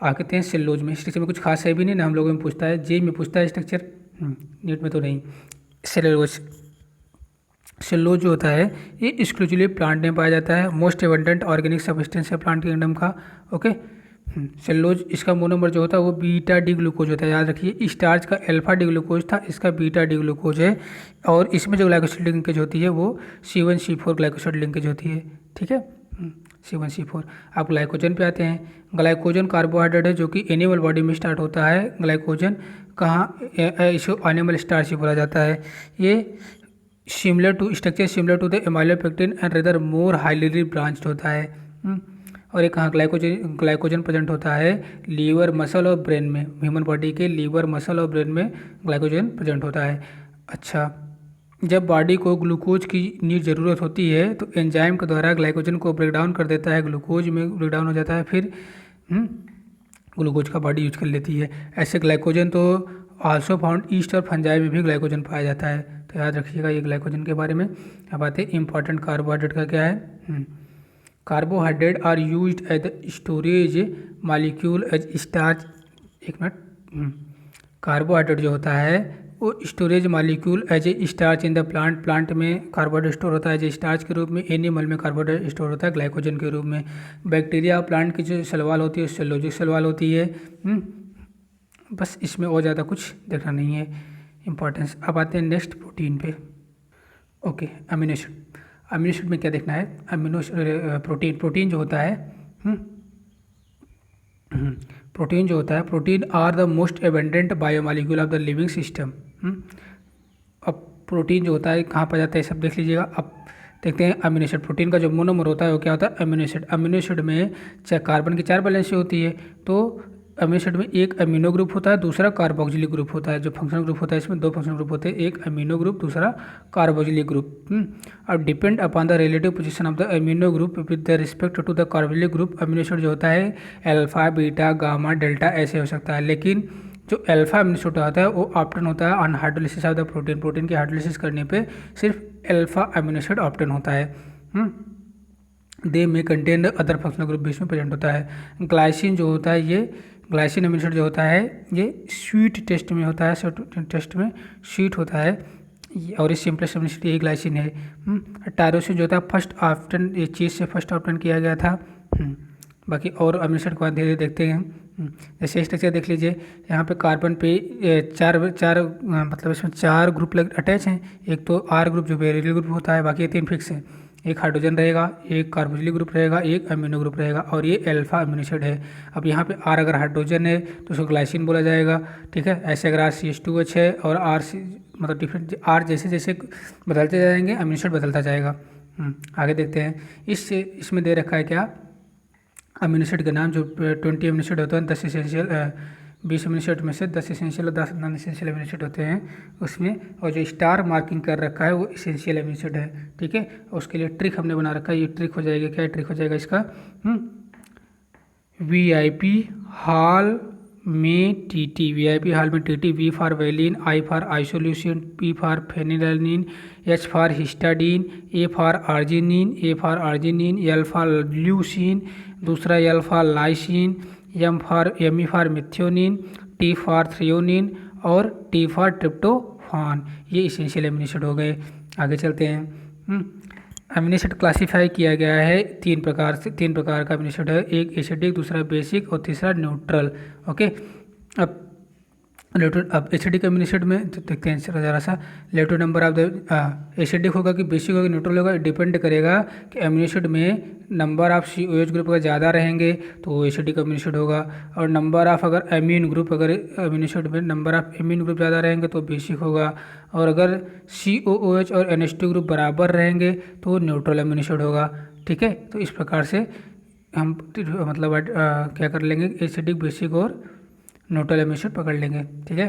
आते हैं सेलुलोज में। स्ट्रक्चर में कुछ खास है भी नहीं ना, हम लोगों में पूछता है, जे में पूछता है स्ट्रक्चर, नीट में तो नहीं। सेलुलोज, सेलुलोज जो होता है ये एक्सक्लूसिवली प्लांट में पाया जाता है, मोस्ट एबंडेंट ऑर्गेनिक सब्सटेंस है प्लांट किंगडम का। ओके, सेलुलोज, इसका मोनोमर जो होता है वो बीटा डी ग्लूकोज होता है, याद रखिए। स्टार्च का अल्फा डी ग्लूकोज था, इसका बीटा डी ग्लूकोज है, और इसमें जो ग्लाइकोसाइड लिंकेज होती है वो C1C4 ग्लाइकोसाइड लिंकेज होती है, ठीक है, C1C4। आप ग्लाइकोजन पे आते हैं। ग्लाइकोजन कार्बोहाइड्रेट है जो कि एनिमल बॉडी में स्टार्ट होता है। ग्लाइकोजन कहाँ, इसको एनिमल स्टार्च ही बोला जाता है। ये similar to, structure similar to the amylopectin and rather more highly branched होता है। और एक कहाँ ग्लाइकोजन प्रेजेंट होता है, लीवर, मसल और ब्रेन में। ह्यूमन बॉडी के लीवर, मसल और ब्रेन में ग्लाइकोजन प्रेजेंट होता है। अच्छा, जब बॉडी को ग्लूकोज की नीड ज़रूरत होती है तो एंजाइम के द्वारा ग्लाइकोजन को ब्रेक डाउन कर देता है, ग्लूकोज में ब्रेक डाउन हो जाता है, फिर ग्लूकोज का बॉडी यूज कर लेती है। ऐसे ग्लाइकोजन तो आल्सो फाउंड ईस्ट और फंजाई में भी ग्लाइकोजन पाया जाता है, तो याद रखिएगा ये ग्लाइकोजन के बारे में। अब आते हैं इंपॉर्टेंट कार्बोहाइड्रेट का क्या है। Carbohydrate are used as the storage molecule as starch. एक मिनट, कार्बोहाइड्रेट जो होता है वो storage molecule as a starch in the plant. Plant में कार्बोहाइड्रेट स्टोर होता है एज ए स्टार्च के रूप में, एनिमल में कार्बोहाइड्रेट स्टोर होता है ग्लाइकोजन के रूप में। बैक्टीरिया और प्लांट की जो सेलवाल होती है सेलुलोजिक सेलवाल होती है। बस इसमें और ज़्यादा कुछ देखना नहीं है इंपॉर्टेंस। अब आते हैं नेक्स्ट प्रोटीन पे। Okay, amino acid. Amino acid में क्या देखना है, अमीनो प्रोटीन जो होता है, प्रोटीन जो होता है, protein are the most abundant biomolecule of the living system. अब प्रोटीन जो होता है कहाँ पर जाता है सब देख लीजिएगा। अब देखते हैं अमीनो एसिड। प्रोटीन का जो मोनोमर होता है वो क्या होता है, अमीनो एसिड। अमीनो एसिड में चाहे कार्बन की 4 वैलेंसी होती है, तो अमीनो एसिड में एक अमीनो ग्रुप होता है, दूसरा कार्बोक्सिलिक ग्रुप होता है। जो फंक्शनल ग्रुप होता है इसमें 2 फंक्शनल ग्रुप होते हैं, एक अमीनो ग्रुप दूसरा कार्बोक्सिलिक ग्रुप। और depend upon the relative position of the amino group with the respect to the carboxylic group. Amino acid जो होता है अल्फा, बीटा, गामा, डेल्टा ऐसे हो सकता है, लेकिन जो अल्फा अमीनो एसिड होता है वो ऑप्टेन होता है on hydrolysis of the protein. Protein की हाइड्रोलिसिस करने पे सिर्फ अल्फा अमीनो एसिड ऑप्टेन होता है। दे में कंटेन अदर फंक्शनल ग्रुप भी इसमें प्रेजेंट होता है। ग्लाइसिन जो होता है, ये ग्लाइसिन अमीनो एसिड जो होता है ये स्वीट टेस्ट में होता है, टेस्ट में स्वीट होता है, और ये सिंपलेस्ट अमीनो एसिड यही ग्लाइसिन है। टायरोसिन जो होता है फर्स्ट ऑप्शन, ये चीज़ से फर्स्ट ऑप्शन किया गया था। बाकी और अमीनो एसिड को धीरे धीरे देखते हैं। जैसे स्ट्रक्चर देख लीजिए, यहाँ पे कार्बन पे चार मतलब इसमें 4 ग्रुप अटैच हैं। एक तो आर ग्रुप जो बेरियल ग्रुप होता है, बाकी 3 फिक्स हैं। एक हाइड्रोजन रहेगा, एक कार्बोक्सिलिक ग्रुप रहेगा, एक अमीनो ग्रुप रहेगा और ये अल्फा अमीनो एसिड है। अब यहाँ पे R अगर हाइड्रोजन है तो उसको ग्लाइसिन बोला जाएगा, ठीक है। ऐसे अगर RCH2H है और मतलब डिफरेंट R जैसे जैसे बदलते जाएंगे अमीनो एसिड बदलता जाएगा। आगे देखते हैं। इसमें दे रखा है क्या, अमीनो एसिड का नाम, जो 20 अमीनो एसिड होता है, 10 एसेंशियल 20 अमीनो एसिड में से 10 एसेंशियल और 10 नॉन एसेंशियल अमीनो एसिड होते हैं उसमें, और जो स्टार मार्किंग कर रखा है वो एसेंशियल अमीनो एसिड है, ठीक है। उसके लिए ट्रिक हमने बना रखा है, ये ट्रिक हो जाएगा, क्या ट्रिक हो जाएगा इसका, VIP हॉल में TT, VIP हॉल में TT, V for valine, I for isoleucine, P for phenylalanine, H for histidine, A for arginine, A for arginine, L for leucine, दूसरा L for lysine, M for methionine, T for threonine और T for tryptophan. ये essential amino acid हो गए। आगे चलते हैं। Amino acid classify किया गया है तीन प्रकार का अमीनो एसिड है, एक एसिडिक, दूसरा बेसिक और तीसरा न्यूट्रल। ओके, अब एसिडिक अमीनो एसिड में तो देखते हैं ज़रा सा। Letter number of the acidic होगा कि बेसिक होगा कि न्यूट्रल होगा, डिपेंड करेगा कि अमीनो एसिड में नंबर ऑफ COH ग्रुप अगर ज़्यादा रहेंगे तो वो एसिडिक अमीनो एसिड होगा, और नंबर ऑफ अगर अमीन ग्रुप, अगर अमीनो एसिड में नंबर ऑफ अमीन ग्रुप ज़्यादा रहेंगे तो बेसिक होगा, और अगर COOH और NH2 ग्रुप बराबर रहेंगे तो वो न्यूट्रल अमीनो एसिड होगा, ठीक है। तो इस प्रकार से हम मतलब क्या कर लेंगे, एसिडिक, बेसिक और न्यूट्रल अमीनो एसिड पकड़ लेंगे, ठीक है।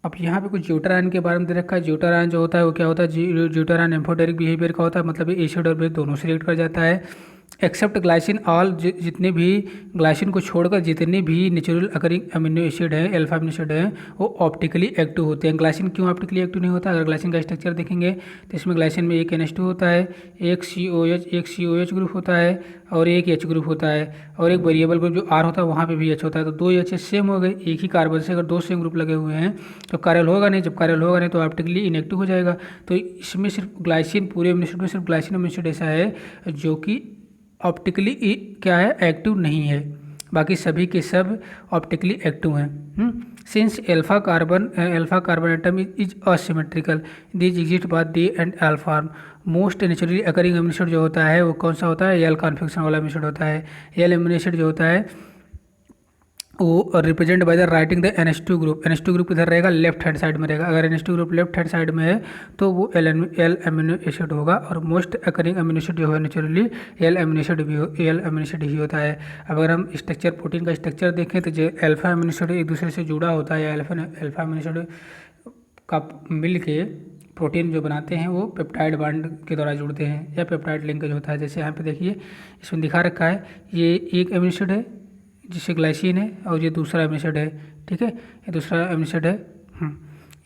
अब यहाँ पे कुछ ज्यूटारायन के बारे में दे रखा है। ज्यूटारायन जो होता है वो क्या होता है, ज्यूटारायन एम्फोटेरिक बिहेवियर का होता है, मतलब ये एसिड और बेस दोनों से रिएक्ट कर जाता है। एक्सेप्ट ग्लाइसिन, ऑल जितने भी ग्लाइसिन को छोड़कर जितने भी नेचुरल अकरिंग अमीनो एसिड है, अल्फा अमीनो एसिड है, वो ऑप्टिकली एक्टिव होते हैं। ग्लाइसिन क्यों ऑप्टिकली एक्टिव नहीं होता, अगर ग्लाइसिन का स्ट्रक्चर देखेंगे तो इसमें ग्लाइसिन में एक NH2 होता है, एक COH ग्रुप होता है और एक H ग्रुप होता है, और एक वेरिएबल ग्रुप जो R होता है वहाँ पे भी H होता है। तो दो H सेम हो गए, एक ही कार्बन से अगर दो सेम ग्रुप लगे हुए हैं तो कार्यल होगा नहीं, जब कार्यल होगा नहीं तो ऑप्टिकली इनएक्टिव हो जाएगा। तो इसमें सिर्फ ग्लाइसिन, पूरे अमीनो एसिड में सिर्फ ग्लाइसिन अमीनो एसिड ऐसा है जो कि ऑप्टिकली क्या है, एक्टिव नहीं है, बाकी सभी के सब ऑप्टिकली एक्टिव हैं। Since alpha carbon atom is asymmetrical, this exist by D and alpha, most naturally occurring amino acid जो होता है वो कौन सा होता है, L कॉन्फिगरेशन वाला अमीनो एसिड होता है। L अमीनो एसिड जो होता है वो represent by the writing the NH2 group. NH2 group इधर रहेगा, लेफ्ट हैंड साइड में रहेगा। अगर NH2 group left hand side में है तो वो L अमीनो एसिड होगा, और मोस्ट अकरिंग अमीनो एसिड जो है नेचुरली L अमीनो एसिड ही होता है। अब अगर हम स्ट्रक्चर, प्रोटीन का स्ट्रक्चर देखें तो जो अल्फा अमीनो एसिड एक दूसरे से जुड़ा होता है, अल्फा अमीनो एसिड का मिल के प्रोटीन जो बनाते हैं वो पेप्टाइड बांड के द्वारा जुड़ते हैं, या पेप्टाइड लिंकेज होता है। जैसे यहाँ पे देखिए इसमें दिखा रखा है, ये एक अमीनो एसिड है जिससे ग्लाइसिन है, और ये दूसरा अमीनो एसिड है, ठीक है, ये दूसरा अमीनो एसिड है।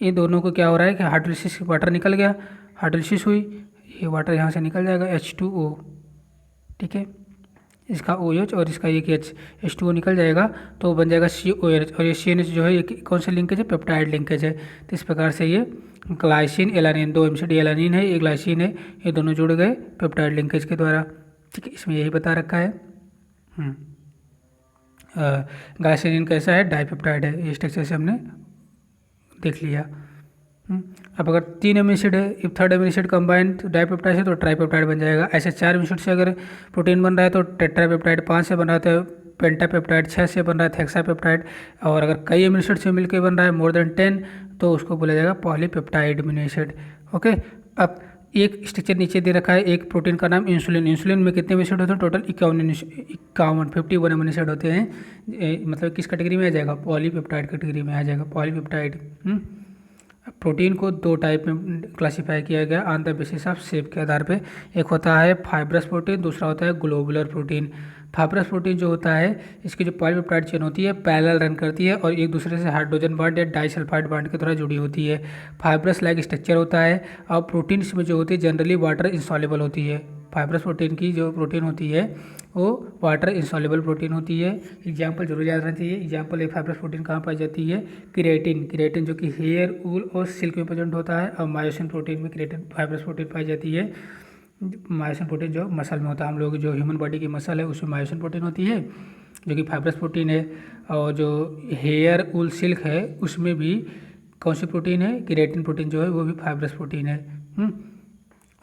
ये दोनों को क्या हो रहा है कि हाइड्रोलिसिस, वाटर निकल गया, हाइड्रोलिसिस हुई, ये वाटर यहाँ से निकल जाएगा H2O, ठीक है, इसका OH और इसका एक H2O निकल जाएगा तो बन जाएगा COH, और ये CNH जो है ये कौन सा लिंकेज है, पेप्टाइड लिंकेज है। तो इस प्रकार से ये ग्लाइसिन एलानिन, दो एमिनो एसिड एलानिन है, ये ग्लाइसिन है, ये दोनों जुड़ गए पेप्टाइड लिंकेज के द्वारा, ठीक है। इसमें यही बता रखा है। ग्लाइसिन कैसा है, डाइपेप्टाइड है, ये स्ट्रक्चर से हमने देख लिया। अब अगर 3 अमीनो एसिड है, if third amino acid combined dipeptide है तो ट्राइपेप्टाइड बन जाएगा। ऐसे 4 अमीनो एसिड से अगर प्रोटीन बन रहा है तो टेट्रापेप्टाइड, 5 से बन रहा है तो पेंटापेप्टाइड, 6 से बन रहा है हेक्सापेप्टाइड, और अगर कई अमीनो एसिड से मिलकर बन रहा है मोर देन 10 तो उसको बोला जाएगा पॉलीपेप्टाइड अमीनो एसिड। ओके, अब एक स्ट्रक्चर नीचे दे रखा है, एक प्रोटीन का नाम इंसुलिन। इंसुलिन में कितने अमीनो एसिड होते हैं, टोटल 51 अमीनो एसिड होते हैं। मतलब किस कैटेगरी में आ जाएगा, पॉलीपेप्टाइड कैटेगरी में आ जाएगा, पॉलीपेप्टाइड। प्रोटीन को 2 टाइप में क्लासीफाई किया गया on the basis of shape के आधार पे। एक होता है फाइब्रस प्रोटीन, दूसरा होता है ग्लोबुलर प्रोटीन। फाइब्रस प्रोटीन जो होता है इसकी जो पॉलीपेप्टाइड चेन होती है पैरेलल रन करती है और एक दूसरे से हाइड्रोजन बॉन्ड या डाइसल्फाइड बॉन्ड के द्वारा जुड़ी होती है। फाइब्रस लाइक स्ट्रक्चर होता है, और प्रोटीन्स में जो होती है जनरली वाटर इंसॉल्युबल होती है। फाइब्रस प्रोटीन की जो प्रोटीन होती है वो वाटर इंसॉल्युबल प्रोटीन होती है। एग्जाम्पल जरूर याद रखना चाहिए। एग्जाम्पल एक फाइब्रस प्रोटीन कहाँ पाई जाती है, केराटिन जो कि हेयर, वूल और सिल्क में प्रेजेंट होता है, और मायोसिन प्रोटीन में केराटिन फाइब्रस प्रोटीन पाई जाती है। मायोसिन प्रोटीन जो मसल में होता है, हम लोग जो ह्यूमन बॉडी की मसल है उसमें मायोसिन प्रोटीन होती है जो कि फाइब्रस प्रोटीन है, और जो हेयर, वूल, सिल्क है उसमें भी कौन सी प्रोटीन है, केराटिन प्रोटीन जो है वो भी फाइब्रस प्रोटीन है।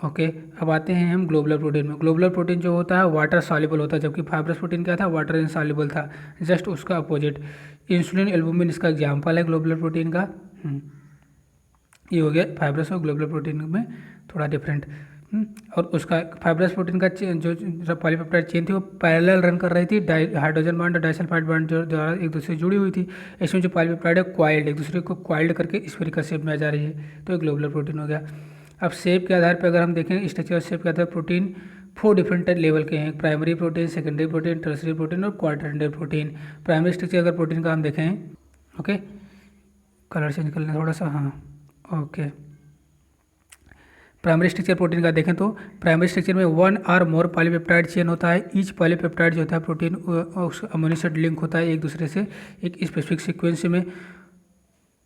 ओके। अब आते हैं हम ग्लोबुलर प्रोटीन में। ग्लोबुलर प्रोटीन जो होता है वाटर सॉल्युबल होता है, जबकि फाइब्रस प्रोटीन क्या था, वाटर इनसॉल्युबल था, जस्ट उसका अपोजिट। इंसुलिन एल्बुमिन इसका एग्जाम्पल है ग्लोबुलर प्रोटीन का। ये हो गया फाइब्रस और ग्लोबुलर प्रोटीन में थोड़ा डिफरेंट। और उसका फाइब्रस प्रोटीन का जो पॉलीपेप्टाइड चेन थी वो पैरेलल रन कर रही थी, हाइड्रोजन बॉन्ड और डाइसल्फाइड बॉन्ड जो द्वारा एक दूसरे से जुड़ी हुई थी। इसमें जो पॉलीपेप्टाइड है क्वाइल्ड, एक दूसरे को क्वाइल्ड करके स्फेरिकल शेप में आ जा रही है, तो ये ग्लोबुलर प्रोटीन हो गया। अब शेप के आधार पर अगर हम देखें, स्ट्रक्चर शेप के आधार पर प्रोटीन 4 डिफरेंट लेवल के हैं, primary protein, secondary protein, tertiary protein और क्वार्टरनरी प्रोटीन। प्राइमरी स्ट्रक्चर अगर प्रोटीन का हम देखें, ओके, कलर चेंज कर लें थोड़ा सा, हाँ, ओके। प्राइमरी स्ट्रक्चर प्रोटीन का देखें तो प्राइमरी स्ट्रक्चर में 1 और मोर पॉलीपेप्टाइड चेन होता है। ईच पॉलीपेप्टाइड जो होता है प्रोटीन अमीनो एसिड लिंक होता है एक दूसरे से एक स्पेसिफिक सीक्वेंस में।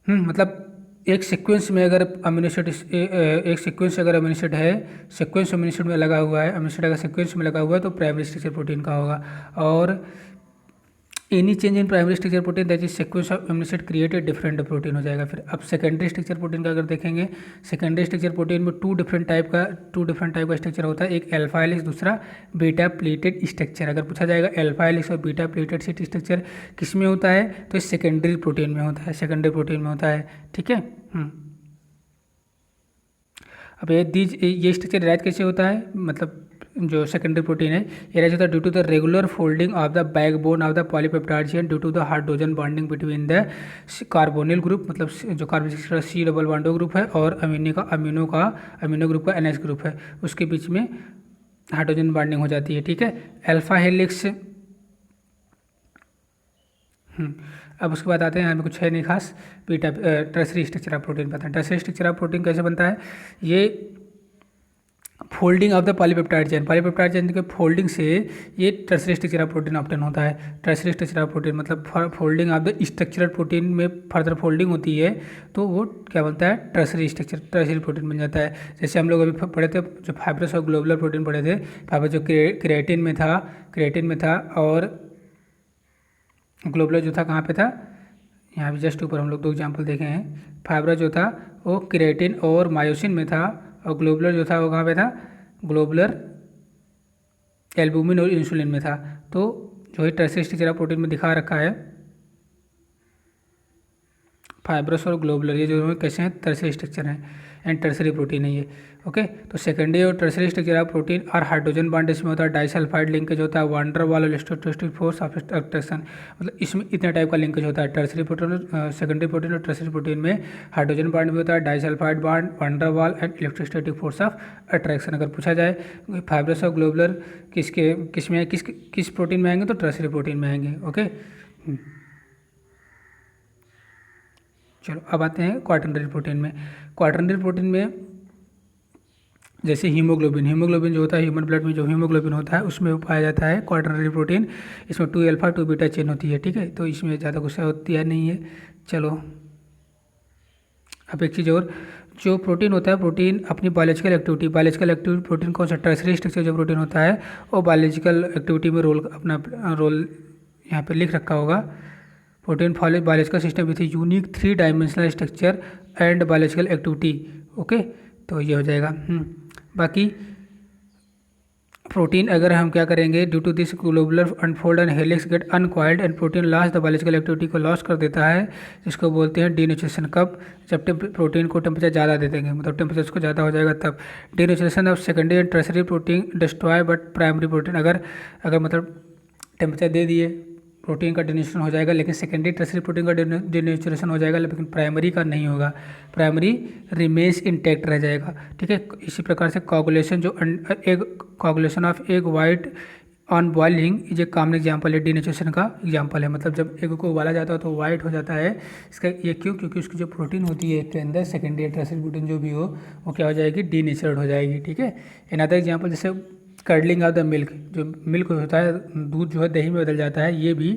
मतलब एक सीक्वेंस में अगर अमीनो एसिड एक सीक्वेंस अगर अमीनो एसिड है, सीक्वेंस अमीनो एसिड में लगा हुआ है, अमीनो एसिड अगर सीक्वेंस में लगा हुआ है तो प्राइमरी स्ट्रक्चर प्रोटीन का होगा। और any change in primary structure protein that is sequence of amino acid created different protein हो जाएगा। फिर अब सेकेंडरी स्ट्रक्चर प्रोटीन का अगर देखेंगे, सेकेंडरी स्ट्रक्चर प्रोटीन में टू डिफरेंट टाइप का स्ट्रक्चर होता है, एक अल्फा हेलिक्स, दूसरा बीटा प्लेटेड स्ट्रक्चर। अगर पूछा जाएगा अल्फा हेलिक्स और बीटा प्लेटेड स्ट्रक्चर किस में होता है, तो सेकेंडरी प्रोटीन में होता है, सेकेंडरी प्रोटीन में होता है, ठीक है। अब ये स्ट्रक्चर राइज कैसे होता है, मतलब जो सेकेंडरी प्रोटीन है ये राइज होता है due to the regular folding of the backbone of the polypeptide chain due to the hydrogen bonding between the carbonyl group, मतलब जो carbonyl C double bond O group है और अमीनो ग्रुप का NH group है, उसके बीच में हाइड्रोजन बॉन्डिंग हो जाती है, ठीक है। Alpha helix. अब उसके बाद आते हैं, हमें कुछ है नहीं खास। Beta tertiary structure of protein पता है। टर्सरी स्ट्रक्चर ऑफ प्रोटीन कैसे बनता है, ये folding of the polypeptide chain के फोल्डिंग से ये tertiary structure of protein obtain होता है। टर्सरी स्ट्रक्चर ऑफ प्रोटीन मतलब folding of the structural protein में फर्दर फोल्डिंग होती है तो वो क्या बनता है, टर्सरी प्रोटीन बन जाता है। जैसे हम लोग अभी पढ़े थे, जो फाइब्रस और ग्लोबुलर प्रोटीन पढ़े थे, फाइब्रस जो क्रिएटिन में था और ग्लोबुलर जो था कहाँ पे था, यहाँ पे जस्ट ऊपर हम लोग 2 एग्जाम्पल देखे हैं। फाइब्रस जो था वो क्रिएटिन और मायोसिन में था और ग्लोबुलर जो था वो कहाँ पे था, ग्लोबुलर एल्बुमिन और इंसुलिन में था। तो जो है टर्सरी स्ट्रक्चर ऑफ प्रोटीन में दिखा रखा है, फाइब्रस और ग्लोबुलर ये जो कैसे हैं, टर्सरी स्ट्रक्चर हैं एंड टर्सरी प्रोटीन है ये, ओके। तो सेकेंडरी और टर्सरी स्ट्रक्चर ऑफ प्रोटीन और हाइड्रोजन बॉन्ड इसमें होता है, डाइसल्फाइड लिंकेज होता है, वांडर वाल और इलेक्ट्रोस्टैटिक फोर्स ऑफ अट्रैक्शन, मतलब इसमें इतने टाइप का लिंकेज होता है। टर्सरी प्रोटीन, सेकेंडरी प्रोटीन और टर्सरी प्रोटीन में हाइड्रोजन बॉन्ड भी होता है, डाइसल्फाइड बॉन्ड, वांडर वाल and electrostatic force of attraction. अगर पूछा जाए फाइब्रस और ग्लोबुलर किस प्रोटीन में आएंगे, तो टर्सरी प्रोटीन में आएंगे, ओके। चलो अब आते हैं क्वाटरनरी प्रोटीन में। क्वाटरनरी प्रोटीन में जैसे हीमोग्लोबिन जो होता है, ह्यूमन ब्लड में जो हीमोग्लोबिन होता है उसमें पाया जाता है क्वाटरनरी प्रोटीन। इसमें 2 अल्फा 2 बीटा चेन होती है, ठीक है। तो इसमें ज़्यादा गुस्सा होती है नहीं है। चलो अब एक चीज़ और, जो प्रोटीन होता है, प्रोटीन अपनी बायोलॉजिकल एक्टिविटी प्रोटीन कौन सा, टर्सरी स्ट्रक्चर जो प्रोटीन होता है वो बायोलॉजिकल एक्टिविटी में अपना रोल यहाँ पर लिख रखा होगा। Protein follow biological system with unique 3 dimensional structure and biological activity, okay. तो ये हो जाएगा। बाकी प्रोटीन अगर हम क्या करेंगे, due to this globular unfold and helix get uncoiled and protein loss the biological activity को लॉस कर देता है, जिसको बोलते हैं डीनेचुरेशन। कब, जब प्रोटीन को टेम्परेचर ज़्यादा दे देंगे, मतलब टेम्परेचर उसको ज़्यादा हो जाएगा तब। Denaturation of secondary and tertiary protein destroy but primary protein, अगर मतलब टेम्परेचर दे दिए, प्रोटीन का डिनेचुरेशन हो जाएगा, लेकिन सेकेंडरी टर्सरी प्रोटीन का डिनेचुरेशन हो जाएगा, लेकिन प्राइमरी का नहीं होगा, प्राइमरी रिमेन्स इंटैक्ट रह जाएगा, ठीक है। इसी प्रकार से coagulation coagulation of egg white on boiling is a common example है, डिनेचुरेशन का एग्जाम्पल है। मतलब जब एग को उबाला जाता है तो वाइट हो जाता है, इसका ये क्यों, क्योंकि उसकी जो प्रोटीन होती है एग के अंदर, सेकेंडरी टर्सरी प्रोटीन जो भी हो वो क्या हो जाएगी, डीनेचर्ड हो जाएगी, ठीक है। अनदर एग्जाम्पल जैसे कर्डलिंग ऑफ द मिल्क, जो मिल्क होता है, दूध जो है दही में बदल जाता है, ये भी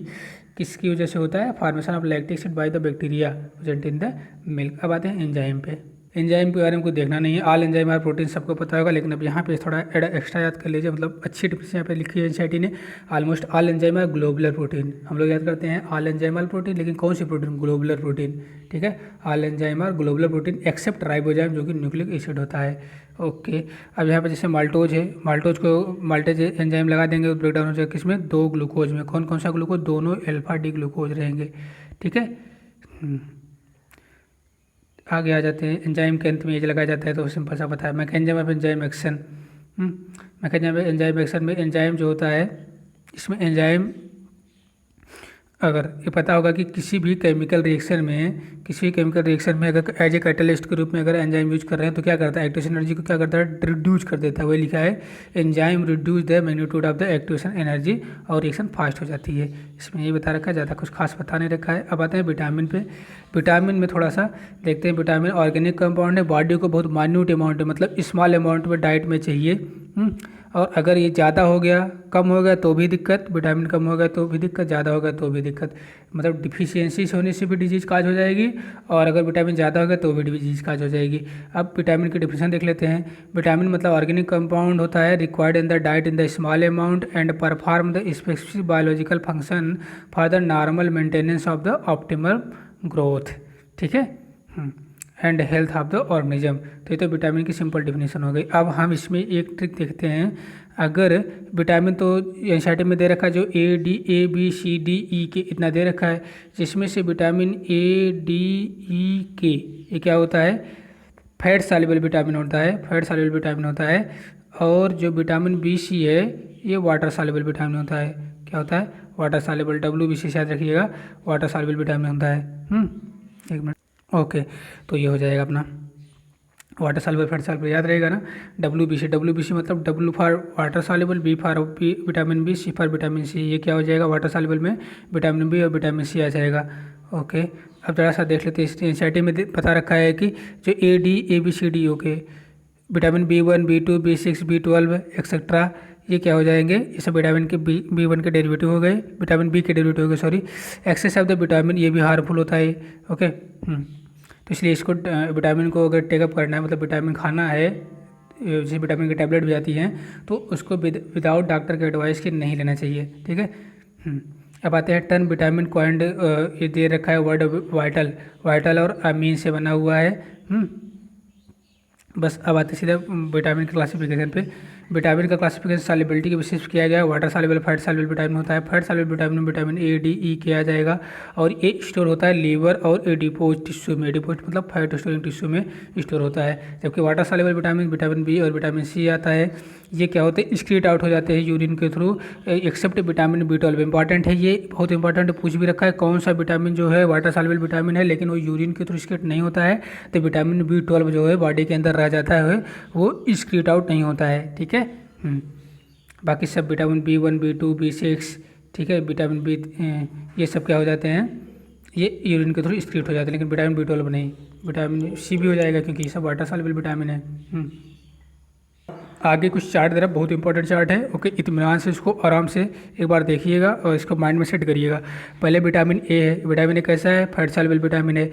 किसकी वजह से होता है, formation of lactic acid by the bacteria present in the milk. अब आते हैं एंजाइम पे। एंजाइम के बारे में कुछ देखना नहीं है, ऑल एंजाइम आर प्रोटीन सबको पता होगा, लेकिन अब यहाँ पे थोड़ा एक्स्ट्रा याद कर लीजिए, मतलब अच्छी टिप्स यहाँ पे लिखी है एनसीईआरटी ने। Almost all enzyme are globular protein, हम लोग याद करते हैं ऑल एंजाइम आर प्रोटीन, लेकिन कौन सी प्रोटीन? ग्लोबुलर प्रोटीन, ठीक है। All enzyme are globular protein except ribozyme जो कि न्यूक्लिक एसिड होता है। ओके, अब यहाँ पे जैसे माल्टोज है, माल्टोज को माल्टेज एंजाइम लगा देंगे तो ब्रेकडाउन हो जाएगा किसमें? 2 ग्लूकोज में। कौन कौन सा ग्लूकोज? दोनों अल्फा डी ग्लूकोज रहेंगे, ठीक है। आगे आ जाते हैं, एंजाइम के अंत में ये लगाया जाता है तो सिंपल सा पता है, mechanism of enzyme action. Mechanism of enzyme action में एंजाइम जो होता है, इसमें एंजाइम अगर ये पता होगा कि किसी भी केमिकल रिएक्शन में अगर एज ए कैटलिस्ट के रूप में अगर एंजाइम यूज कर रहे हैं तो क्या करता है? एक्टिवेशन एनर्जी को क्या करता है? रिड्यूस कर देता है। वही लिखा है, enzyme reduce the magnitude of the activation energy और रिएक्शन फास्ट हो जाती है। इसमें ये बता रखा है, ज़्यादा कुछ खास बता नहीं रखा है। अब आते हैं विटामिन पे। विटामिन में थोड़ा सा देखते हैं। विटामिन ऑर्गेनिक कंपाउंड है, बॉडी को बहुत माइन्यूट अमाउंट है, मतलब स्मॉल अमाउंट में डाइट में चाहिए। और अगर ये ज़्यादा हो गया, कम हो गया तो भी दिक्कत, विटामिन कम हो गया तो भी दिक्कत, ज़्यादा हो गया तो भी दिक्कत, मतलब डिफिशियंसी होने से भी डिजीज काज हो जाएगी, और अगर विटामिन ज़्यादा हो गया तो भी डिजीज काज हो जाएगी। अब विटामिन की डिफिनेशन देख लेते हैं। विटामिन मतलब ऑर्गेनिक कंपाउंड होता है, required in the diet in the small amount and perform the specific biological function for the normal maintenance of the optimal growth, ठीक है, and health of the organism. तो ये तो विटामिन की simple definition हो गई। अब हम इसमें एक ट्रिक देखते हैं। अगर विटामिन तो एनसीईआरटी में दे रखा है, जो A D A B C D E के इतना दे रखा है, जिसमें से विटामिन ए डी ई के ये क्या होता है? फैट सॉल्युबल विटामिन होता है, फैट सॉल्युबल विटामिन होता है। और जो विटामिन बी सी है ये वाटर सॉल्युबल विटामिन होता है। क्या होता है? वाटर सॉल्युबल, WBC याद रखिएगा, वाटर सॉल्युबल विटामिन होता है। एक मिनट, ओके, तो ये हो जाएगा अपना वाटर सॉल्युबल फैट सॉल्युबल, याद रहेगा ना। WBC मतलब W for water soluble, B for vitamin B, C for vitamin C. ये क्या हो जाएगा? वाटर सॉल्युबल में विटामिन बी और विटामिन सी आ जाएगा। ओके, अब जरा सा देख लेते हैं। एनसीईआरटी में बता रखा है कि जो AD, ABCD, okay, vitamin B1, B2, B6, B12 etcetera, ये क्या हो जाएंगे? ये सब विटामिन के B1 के डेरिवेटिव हो गए, विटामिन बी के डेरिवेटिव हो गए, sorry. Excess of the vitamin ये भी हार्मफुल होता है, ओके। तो इसलिए इसको विटामिन को अगर टेकअप करना है, मतलब विटामिन खाना है, जैसे विटामिन की टैबलेट भी आती हैं, तो उसको विदाउट डॉक्टर के एडवाइस के नहीं लेना चाहिए, ठीक है। अब आते हैं टर्म विटामिन क्वाइंड, ये दे रखा है वर्ड वाइटल और अमीन से बना हुआ है। बस अब आते सीधे विटामिन के क्लासिफिकेशन पे। विटामिन का क्लासिफिकेशन सॉल्युबिलिटी के बेसिस किया गया है। Water soluble, fat soluble vitamin होता है। फैट सॉल्युबल विटामिन में विटामिन ए डी ई किया जाएगा, और ये स्टोर होता है लीवर और एडिपोज टिश्यू में। एडिपोज मतलब फैट स्टोरिंग टिश्यू में स्टोर होता है। जबकि water soluble vitamin, vitamin B और विटामिन सी आता है, ये क्या होते हैं? एक्सक्रीट आउट हो जाते हैं यूरिन के through, accept vitamin B12। Important है, ये बहुत इंपॉर्टेंट, पूछ भी रखा है कौन सा विटामिन जो है वाटर सॉल्युबल विटामिन है, लेकिन वो यूरिन के थ्रू एक्सक्रीट नहीं होता है, तो विटामिन B12 जो है बॉडी के अंदर रह जाता है, वो एक्सक्रीट आउट नहीं होता है, ठीक है। बाकी सब विटामिन B1, B2, B6, ठीक है, विटामिन बी, ये सब क्या हो जाते हैं? ये यूरिन के थ्रू एक्सक्रीट हो जाते हैं, लेकिन विटामिन B12 नहीं। विटामिन सी भी हो जाएगा क्योंकि ये सब वाटर सॉल्युबल विटामिन है। आगे कुछ चार्ट दे रहा है, बहुत इंपॉर्टेंट चार्ट है, ओके। इत्मीनान से इसको आराम से एक बार देखिएगा और इसको माइंड में सेट करिएगा। पहले विटामिन ए है। विटामिन ए कैसा है? फैट सॉल्युबल विटामिन है।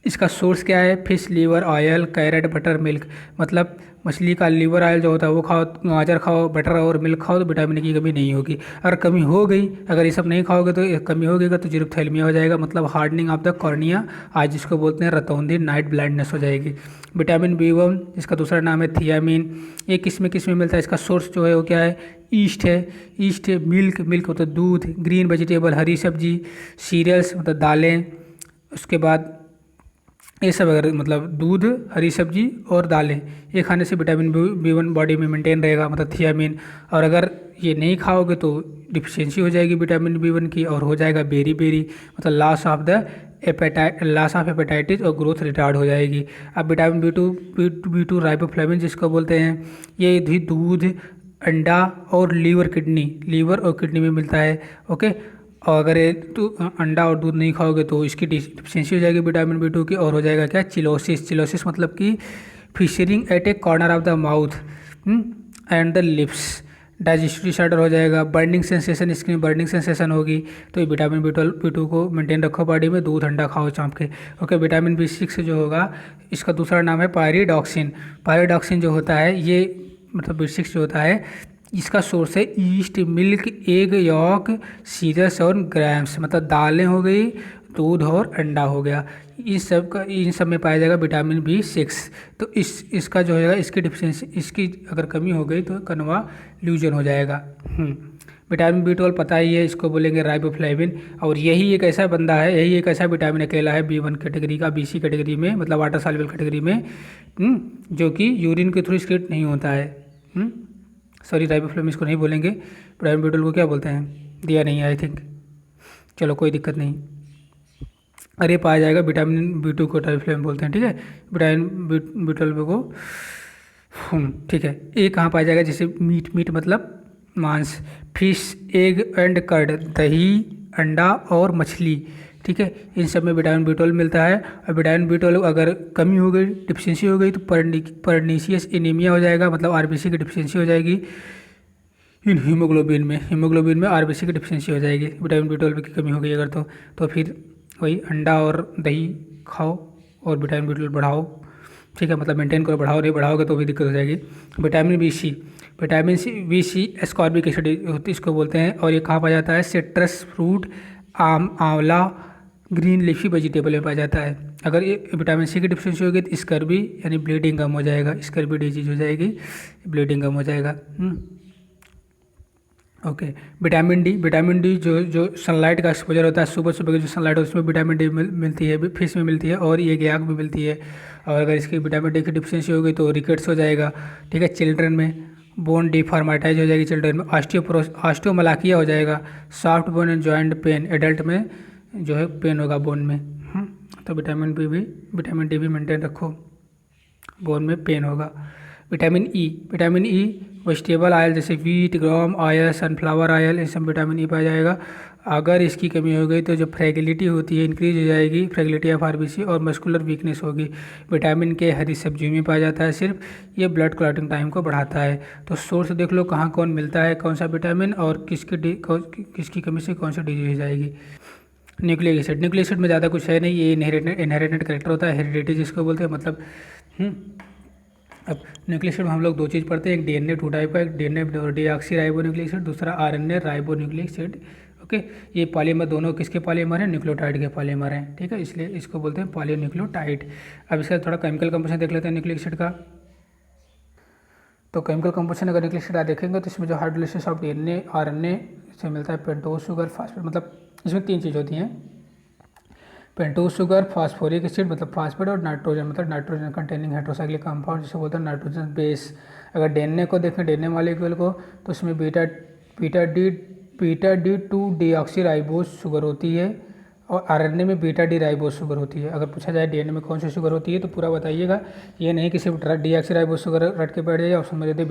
इसका सोर्स क्या है? Fish liver oil, carrot, butter, milk. मतलब मछली का लीवर ऑयल जो होता है वो खाओ, गाजर खाओ, बटर और मिल्क खाओ, तो विटामिन की कमी नहीं होगी। अगर कमी हो गई, अगर ये सब नहीं खाओगे तो कमी हो गई तो जीरोथैलेमिया हो जाएगा, मतलब हार्डनिंग ऑफ द कॉर्निया, आज जिसको बोलते हैं रतौंधी, नाइट ब्लाइंडनेस हो जाएगी। विटामिन B1 जिसका दूसरा नाम है थियामिन, ये किस में मिलता है? इसका सोर्स जो है वो क्या है? ईस्ट है। ईस्ट है, मिल्क मतलब दूध, ग्रीन वेजिटेबल हरी सब्जी, सीरियल्स मतलब दालें, उसके बाद ये सब अगर मतलब दूध, हरी सब्जी और दालें, ये खाने से विटामिन B1 बॉडी में मेंटेन रहेगा, मतलब थियामिन। और अगर ये नहीं खाओगे तो डिफिशियंसी हो जाएगी विटामिन B1 की, और हो जाएगा बेरी, मतलब लॉस ऑफ हेपेटाइटिस और ग्रोथ रिटार्ड हो जाएगी। अब विटामिन B2 राइबोफ्लेविन जिसको बोलते हैं, ये भी दूध, अंडा और लीवर और किडनी में मिलता है, ओके। और अगर ये तो अंडा और दूध नहीं खाओगे तो इसकी डिफिशियंसी हो जाएगी विटामिन B2 की, और हो जाएगा क्या? चिलोसिस मतलब कि fissuring at a corner of the mouth and the lips, digestive disorder हो जाएगा, burning sensation, skin burning sensation होगी। तो ये विटामिन B12 B2 को मेंटेन रखो बॉडी में, दूध अंडा खाओ चाँप के। ओके, विटामिन B6 जो होगा इसका दूसरा नाम है पायरिडॉक्सिन। पायरिडॉक्सिन जो होता है ये मतलब B6 जो होता है इसका सोर्स है yeast, milk, egg yolk, cereals और ग्रैम्स, मतलब दालें हो गई, दूध और अंडा हो गया। इन सब में पाया जाएगा विटामिन B6। तो इसका जो है इसकी डिफिशियंसी, इसकी अगर कमी हो गई तो कन्वाल्यूजन हो जाएगा। विटामिन B12 पता ही है, इसको बोलेंगे राइबोफ्लेविन। और यही एक ऐसा बंदा है, यही एक ऐसा विटामिन अकेला है B1 कैटेगरी का, BC कैटेगरी में, मतलब वाटर सॉल्युबल कैटेगरी में, जो कि यूरिन के थ्रू एक्सक्रीट नहीं होता है। सॉरी, राइबोफ्लेविन इसको नहीं बोलेंगे। विटामिन B12 को क्या बोलते हैं, दिया नहीं है आई थिंक, चलो कोई दिक्कत नहीं। अरे पाया जाएगा विटामिन B2 को राइबोफ्लेविन बोलते हैं, ठीक है। विटामिन B12 को ठीक है। ये कहाँ पाया जाएगा, जैसे मीट मतलब मांस, फिश, एग एंड कर्ड, दही, अंडा और मछली, ठीक है। इन सब में विटामिन B12 मिलता है। और विटामिन B12 अगर कमी हो गई, डिफिशियंसी हो गई तो परनीशियस एनीमिया हो जाएगा, मतलब RBC की डिफिशियंसी हो जाएगी। इन हीमोग्लोबिन में RBC की डिफिशियंसी हो जाएगी, विटामिन B12 की कमी हो गई अगर तो फिर वही अंडा और दही खाओ और विटामिन B12 बढ़ाओ, ठीक है, मतलब मेंटेन करो, बढ़ाओ, नहीं बढ़ाओगे तो भी दिक्कत हो जाएगी। Vitamin B C ascorbic acid होती इसको बोलते हैं। और ये कहाँ पाया जाता है, सिट्रस फ्रूट, आंवला, ग्रीन लीफी वेजिटेबल में पाया जाता है। अगर ये विटामिन C की डिफिशियंसी होगी तो स्कर्वी यानी ब्लीडिंग कम हो जाएगा, स्कर्वी डिजीज हो जाएगी, ब्लीडिंग कम हो जाएगा। ओके, विटामिन डी जो सनलाइट का एक्सपोजर होता है, सुबह सुबह की जो सनलाइट है उसमें विटामिन डी मिलती है, फिश में मिलती है और ये आग में मिलती है। और अगर इसकी विटामिन डी की डिफिशियंसी हो गई तो रिकेट्स हो जाएगा, ठीक है। चिल्ड्रन में बोन डिफॉर्मेटाइज हो जाएगी, चिल्ड्रन में ऑस्टियोमलाकिया हो जाएगा, soft bone and joint pain, adult में जो है पेन होगा बोन में। तो विटामिन डी भी मेंटेन रखो, बोन में पेन होगा। विटामिन ई वेजिटेबल ऑयल जैसे वीट, गम ऑयल, सनफ्लावर ऑयल, इस सब विटामिन ई पाया जाएगा। अगर इसकी कमी हो गई तो जो फ्रेगिलिटी होती है इंक्रीज हो जाएगी, फ्रेगिलिटी ऑफ RBC, और मस्कुलर वीकनेस होगी। विटामिन के हरी सब्जियों में पाया जाता है सिर्फ, ये ब्लड क्लॉटिंग टाइम को बढ़ाता है। तो सोर्स देख लो कहाँ कौन मिलता है, कौन सा विटामिन, और किसकी कमी से कौन सी डिजीज हो जाएगी। न्यूक्लिक एसिड में ज़्यादा कुछ है नहीं, ये इनहेरिटेड करेक्टर होता है, हेरिडिटी जिसको बोलते हैं, मतलब अब न्यूक्लिक एसिड में हम लोग दो चीज़ पढ़ते हैं, एक DNA 2 टाइप का, एक DNA deoxy ribo nucleic acid, दूसरा RNA ribo nucleic acid. Okay, ये पॉलीमर दोनों किसके पॉलीमर हैं, न्यूक्लियोटाइड के पॉलीमर हैं, ठीक है, इसलिए इसको बोलते हैं पॉलीन्यूक्लियोटाइड। अब इसका थोड़ा केमिकल कंपोजिशन देख लेते हैं न्यूक्लिक एसिड का। तो केमिकल कंपोजिशन अगर न्यूक्लिक एसिड देखेंगे तो इसमें जो हाइड्रोलाइसिस ऑफ DNA RNA से मिलता है पेंटोज शुगर फास्फेट, मतलब इसमें 3 चीज़ होती हैं, पेंटोज शुगर, फास्फोरिक एसिड मतलब फास्फेट, और नाइट्रोजन मतलब नाइट्रोजन कंटेनिंग हाइड्रोसाइक्लिक कंपाउंड जिसे बोलते हैं नाइट्रोजन बेस। अगर DNA को देखें, DNA मॉलिक्यूल को, तो उसमें beta D 2 deoxy ribose sugar होती है, और RNA में बीटा डी राइबोज शुगर होती है। अगर पूछा जाए DNA में कौन सी शुगर होती है तो पूरा बताइएगा, ये नहीं कि सिर्फ डीऑक्सी राइबोज शुगर रट के बैठ जाइए, ऑप्शन में देते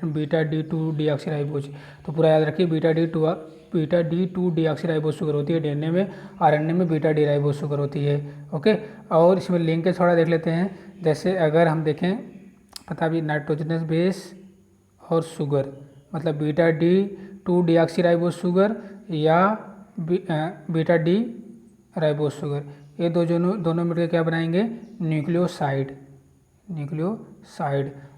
बीटा डी 2 डीऑक्सी राइबोज, तो पूरा याद रखिए beta D 2 deoxy ribose sugar होती है DNA में, RNA में बीटा डी राइबोज शुगर होती है। ओके, और इसमें लिंकेज थोड़ा देख लेते हैं, जैसे अगर हम देखें पता भी नाइट्रोजनस बेस और शुगर, मतलब beta D 2 deoxy ribose sugar या बीटा डी राइबोज शुगर, ये दोनों मिलकर क्या बनाएंगे, न्यूक्लियोसाइड।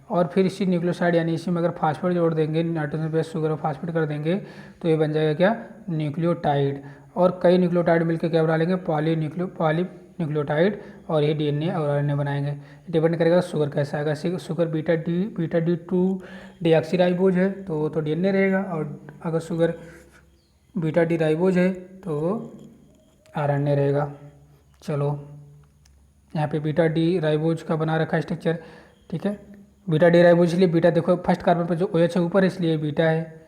और फिर इसी न्यूक्लियोसाइड यानी इसी में अगर फास्फेट जोड़ देंगे, नाइट्रोजन बेस शुगर और फास्फेट कर देंगे तो ये बन जाएगा क्या, न्यूक्लियोटाइड। और कई न्यूक्लियोटाइड मिलकर क्या बना लेंगे, पॉलीन्यूक्लियोटाइड, और ये DNA और RNA बनाएंगे। डिपेंड करेगा शुगर कैसा है, sugar beta D 2 deoxy ribose है तो DNA रहेगा, और अगर शुगर बीटा डी राइबोज है तो RNA रहेगा। चलो यहाँ पे बीटा डी राइबोज का बना रखा है स्ट्रक्चर, ठीक है। बीटा डी राइबोज इसलिए, बीटा देखो फर्स्ट कार्बन पर जो OH है ऊपर है इसलिए बीटा है,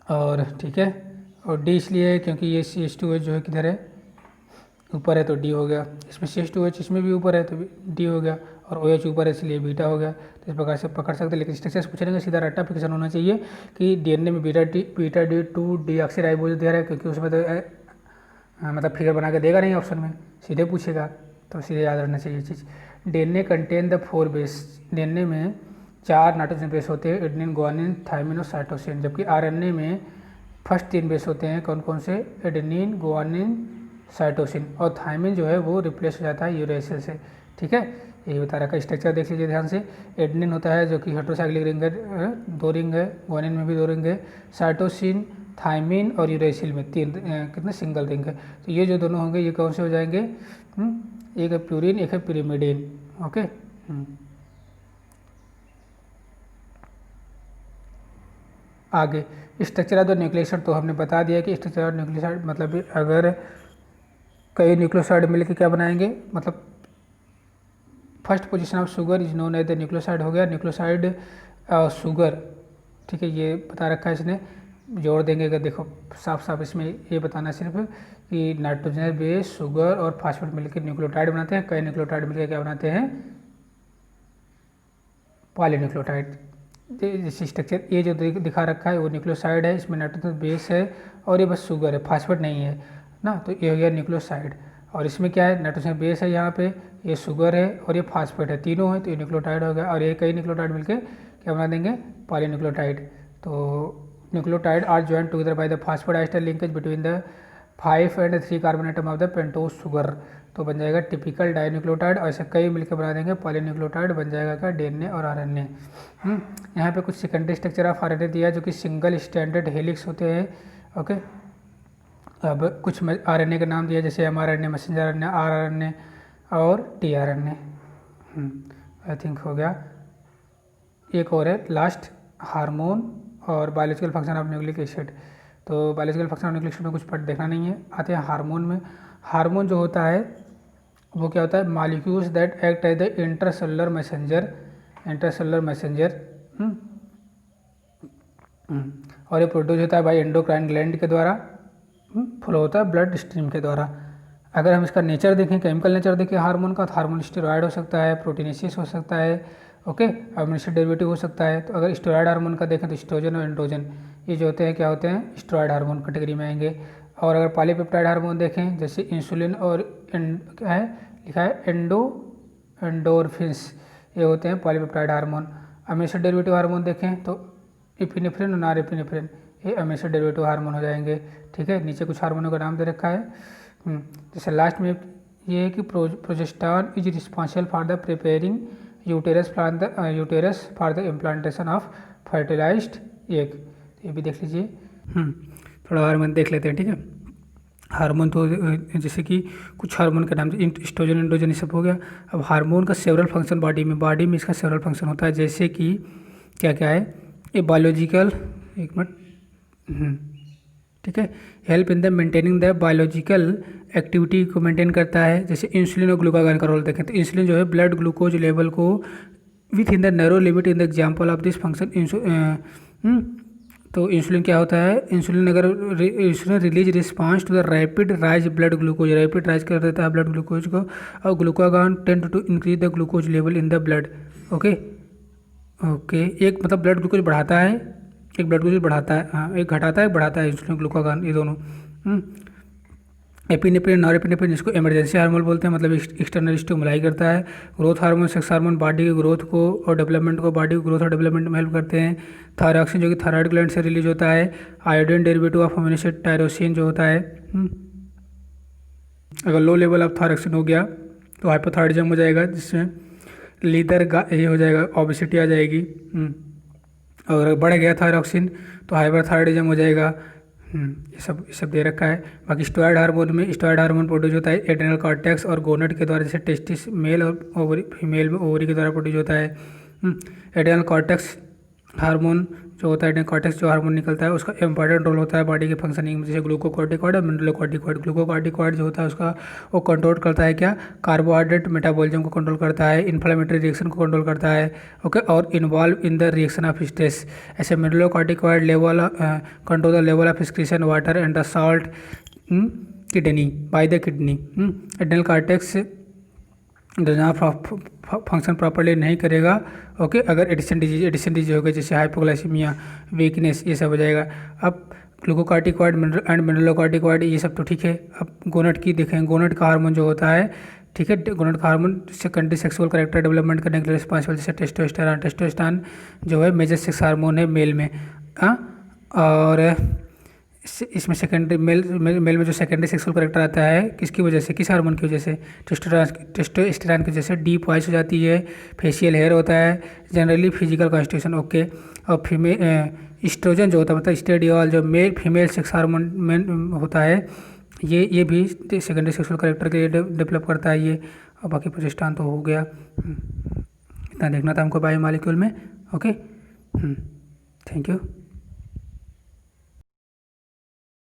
और ठीक है, और D इसलिए है क्योंकि ये CH2H जो है किधर है, ऊपर है तो D हो गया। इसमें CH2H इसमें भी ऊपर है तो D हो गया, और OH ऊपर है इसलिए बीटा हो गया। तो इस प्रकार से पकड़ सकते हैं, लेकिन स्ट्रक्चर से पूछेंगे सीधा रट्टा फिक्सन होना चाहिए कि DNA में बीटा डी 2 डीऑक्सी राइबोज दे रहा है, क्योंकि उसमें तो मतलब फिगर बना के देगा नहीं ऑप्शन में, सीधे पूछेगा, तो सीधे याद रखना चाहिए चीज़। DNA contain the 4 base, DNA में 4 नाइट्रोजन बेस होते हैं, एडेनिन, गुआनिन, थायमिन और साइटोसिन, जबकि आरएनए में फर्स्ट 3 बेस होते हैं। कौन कौन से? एडेनिन, गुआनिन, साइटोसिन, और थायमिन जो है वो रिप्लेस हो जाता है यूरेसिल से। ठीक है, यही बता रखा है। स्ट्रक्चर देख लीजिए ध्यान से। एडेनिन होता है जो कि हेट्रोसाइक्लिक रिंग है, 2 रिंग है, गुआनिन में भी 2 रिंग है, साइटोसिन, थायमिन और यूरेसिल में 3 कितने सिंगल रिंग है। तो ये जो दोनों होंगे ये कौन से हो जाएंगे? एक है प्यूरिन, एक है पिरिमिडिन। ओके। आगे स्ट्रक्चर ऑफ द न्यूक्लियोसाइड तो हमने बता दिया कि स्ट्रक्चर ऑफ न्यूक्लियोसाइड मतलब अगर कई न्यूक्लियोसाइड मिलकर क्या बनाएंगे, मतलब first position of sugar is known as the nucleoside हो गया, न्यूक्लियोसाइड शुगर। ठीक है, ये बता रखा है इसने, जोड़ देंगे अगर देखो साफ साफ इसमें ये बताना सिर्फ कि नाइट्रोजन बेस, शुगर और फास्फेट मिलकर न्यूक्लियोटाइड बनाते हैं, कई न्यूक्लियोटाइड मिलकर क्या बनाते हैं? पॉलीन्यूक्लियोटाइड। जैसे स्ट्रक्चर ये जो दिखा रखा है वो न्यूक्लियोसाइड है, इसमें नाइट्रोजन बेस है और ये बस शुगर है, फास्फेट नहीं है ना, तो ये हो गया न्यूक्लियोसाइड। और इसमें क्या है? नाइट्रोजन बेस है यहाँ पे, ये शुगर है और ये फास्फेट है, तीनों है तो ये न्यूक्लियोटाइड हो गया। और ये कई न्यूक्लियोटाइड मिलकर क्या बना देंगे? पॉलीन्यूक्लियोटाइड। तो nucleotide are joint together by the phosphodiester linkage between the 5 and 3 carbon atom of the pentose sugar, तो बन जाएगा टिपिकल डाइन्यूक्लियोटाइड। और ऐसे कई मिलकर बना देंगे पॉलीन्यूक्लियोटाइड, बन जाएगा क्या? डीएनए और आरएनए। यहाँ पे कुछ सेकेंडरी स्ट्रक्चर ऑफ आरएनए दिया जो कि सिंगल स्टैंडर्ड हेलिक्स होते हैं। ओके, अब कुछ आरएनए का नाम दिया जैसे mRNA, मैसेंजर आरएनए, आरआरएनए और टीआरएनए। आई थिंक हो गया। एक और है लास्ट, हार्मोन और biological function of nucleic acid. तो biological function of nucleic acid में कुछ पढ़ देखना नहीं है, आते हैं हार्मोन में। हार्मोन जो होता है वो क्या होता है? Molecules that act as the intercellular messenger, intercellular messenger. और ये प्रोड्यूस होता है बाई एंडोक्राइन ग्लैंड के द्वारा, फ्लो होता है ब्लड स्ट्रीम के द्वारा। अगर हम इसका नेचर देखें, केमिकल नेचर देखें हार्मोन का, तो हार्मोन स्टेरॉयड हो सकता है, प्रोटीनेसिस हो सकता है, ओके, अमीनो डेरिवेटिव हो सकता है। तो अगर स्टेरॉयड हार्मोन का देखें तो एस्ट्रोजन और एंड्रोजन ये जो होते हैं क्या होते हैं? स्टेरॉयड हार्मोन कैटेगरी में आएंगे। और अगर पॉलीपेप्टाइड हार्मोन देखें जैसे इंसुलिन और क्या है लिखा है एंडोर्फिन्स, ये होते हैं polypeptide hormone. Amino derivative hormone देखें तो इपिनेफ्रिन और नॉरएपिनेफ्रिन, ये अमीनो डेरिवेटिव हार्मोन हो जाएंगे। ठीक है, नीचे कुछ हार्मोनों का नाम दे रखा है। जैसे लास्ट में ये है कि progesterone is responsible for the preparing uterus for the implantation of fertilised egg. ये भी देख लीजिए। थोड़ा हार्मोन देख लेते हैं। ठीक है, हार्मोन तो जैसे कि कुछ हार्मोन का नाम एस्ट्रोजन, एंड्रोजन, ये सब हो गया। अब हार्मोन का सेवरल फंक्शन बॉडी में इसका सेवरल फंक्शन होता है, जैसे कि क्या क्या है? ये बायोलॉजिकल, एक मिनट, ठीक है, help in the maintaining the biological activity को मेंटेन करता है। जैसे इंसुलिन और ग्लूकागॉन का रोल देखें तो इंसुलिन जो है ब्लड ग्लूकोज लेवल को within the narrow limit in the example of this function. तो इंसुलिन क्या होता है? Insulin release response to the rapid rise blood glucose, rapid rise कर देता है ब्लड ग्लूकोज को। और glucagon tend to increase the glucose level in the blood. Okay, एक मतलब ब्लड ग्लूकोज बढ़ाता है, एक ब्लड ग्लूकोज बढ़ाता है, हाँ, एक घटाता है, बढ़ाता है इंसुलिन, ग्लूकागॉन, ये दोनों। एपिनेफ्रिन, नॉरएपिनेफ्रिन जिसको इमरजेंसी हार्मोन बोलते हैं, मतलब एक्सटर्नल स्टिमुलाई करता है। Growth hormone, sex hormone body की ग्रोथ को और डेवलपमेंट को, बॉडी की ग्रोथ और डेवलपमेंट में हेल्प करते हैं। थायरॉक्सिन जो कि थायराइड ग्लैंड से रिलीज होता है। Iodine derivative of amino acid tyrosine जो होता है। अगर लो लेवल ऑफ थायरॉक्सिन हो गया तो हाइपोथायरॉयडिज्म हो जाएगा, जिसमें लीदर ये हो जाएगा, ओबेसिटी आ जाएगी। और अगर बढ़ गया थायरॉक्सिन तो हाइपरथायरॉयडिज्म हो जाएगा। ये सब दे रखा है। बाकी स्टेरॉयड हार्मोन में स्टेरॉयड हार्मोन प्रोड्यूस होता है एड्रेनल कॉर्टेक्स और गोनेट के द्वारा, जैसे टेस्टिस मेल और ओवरी फीमेल में ओवरी के द्वारा प्रोड्यूस होता है। एड्रेनल कॉर्टेक्स हार्मोन जो होता है, एड्रेनल कॉर्टेक्स जो हार्मोन निकलता है उसका इंपॉर्टेंट रोल होता है बॉडी के फंक्शनिंग में, जैसे ग्लूकोकॉर्टिकॉइड और मिनरलोकॉर्टिकॉइड। ग्लूकोकॉर्टिकॉइड जो होता है उसका वो कंट्रोल करता है क्या? कार्बोहाइड्रेट मेटाबॉलिज्म को कंट्रोल करता है, इन्फ्लेमेटरी रिएक्शन को कंट्रोल करता है, ओके, और involve in the reaction of stress. ऐसे mineralocorticoid level control the level of excretion water and the salt kidney by the kidney. Adrenal cortex function properly नहीं करेगा, ओके, अगर एडिशन डिजीज होगा, जैसे हाइपोग्लाइसीमिया, वीकनेस, ये सब हो जाएगा। अब ग्लूकोकॉर्टिकॉइड एंड मिनरलोकॉर्टिकॉइड ये सब तो ठीक है। अब गोनेट की देखें, गोनेट का हार्मोन जो होता है, ठीक है। Gonad hormone secondary sexual character development करने के लिए रिस्पॉन्सिबल, जैसे टेस्टोस्टेरोन। टेस्टोस्टेरोन जो है मेजर सेक्स हार्मोन है मेल में। और इसमें सेकेंडरी मेल में जो सेकेंडरी सेक्सुअल कैरेक्टर आता है किसकी वजह से, किस हार्मोन की वजह से, टेस्टोस्टेरोन की वजह से। डीप वॉइस हो जाती है, फेशियल हेयर होता है, जनरली फिजिकल कॉन्स्टिट्यूशन ओके। और फीमेल इस्ट्रोजन जो होता है, मतलब स्टेडियोल जो मेल फीमेल सेक्स हार्मोन में होता है, ये भी सेकेंडरी सेक्सुअल कैरेक्टर के लिए डेवलप करता है ये। और बाकी प्रोजेस्टेरोन तो हो गया। इतना देखना था हमको बायो मॉलिक्यूल में। Okay, thank you.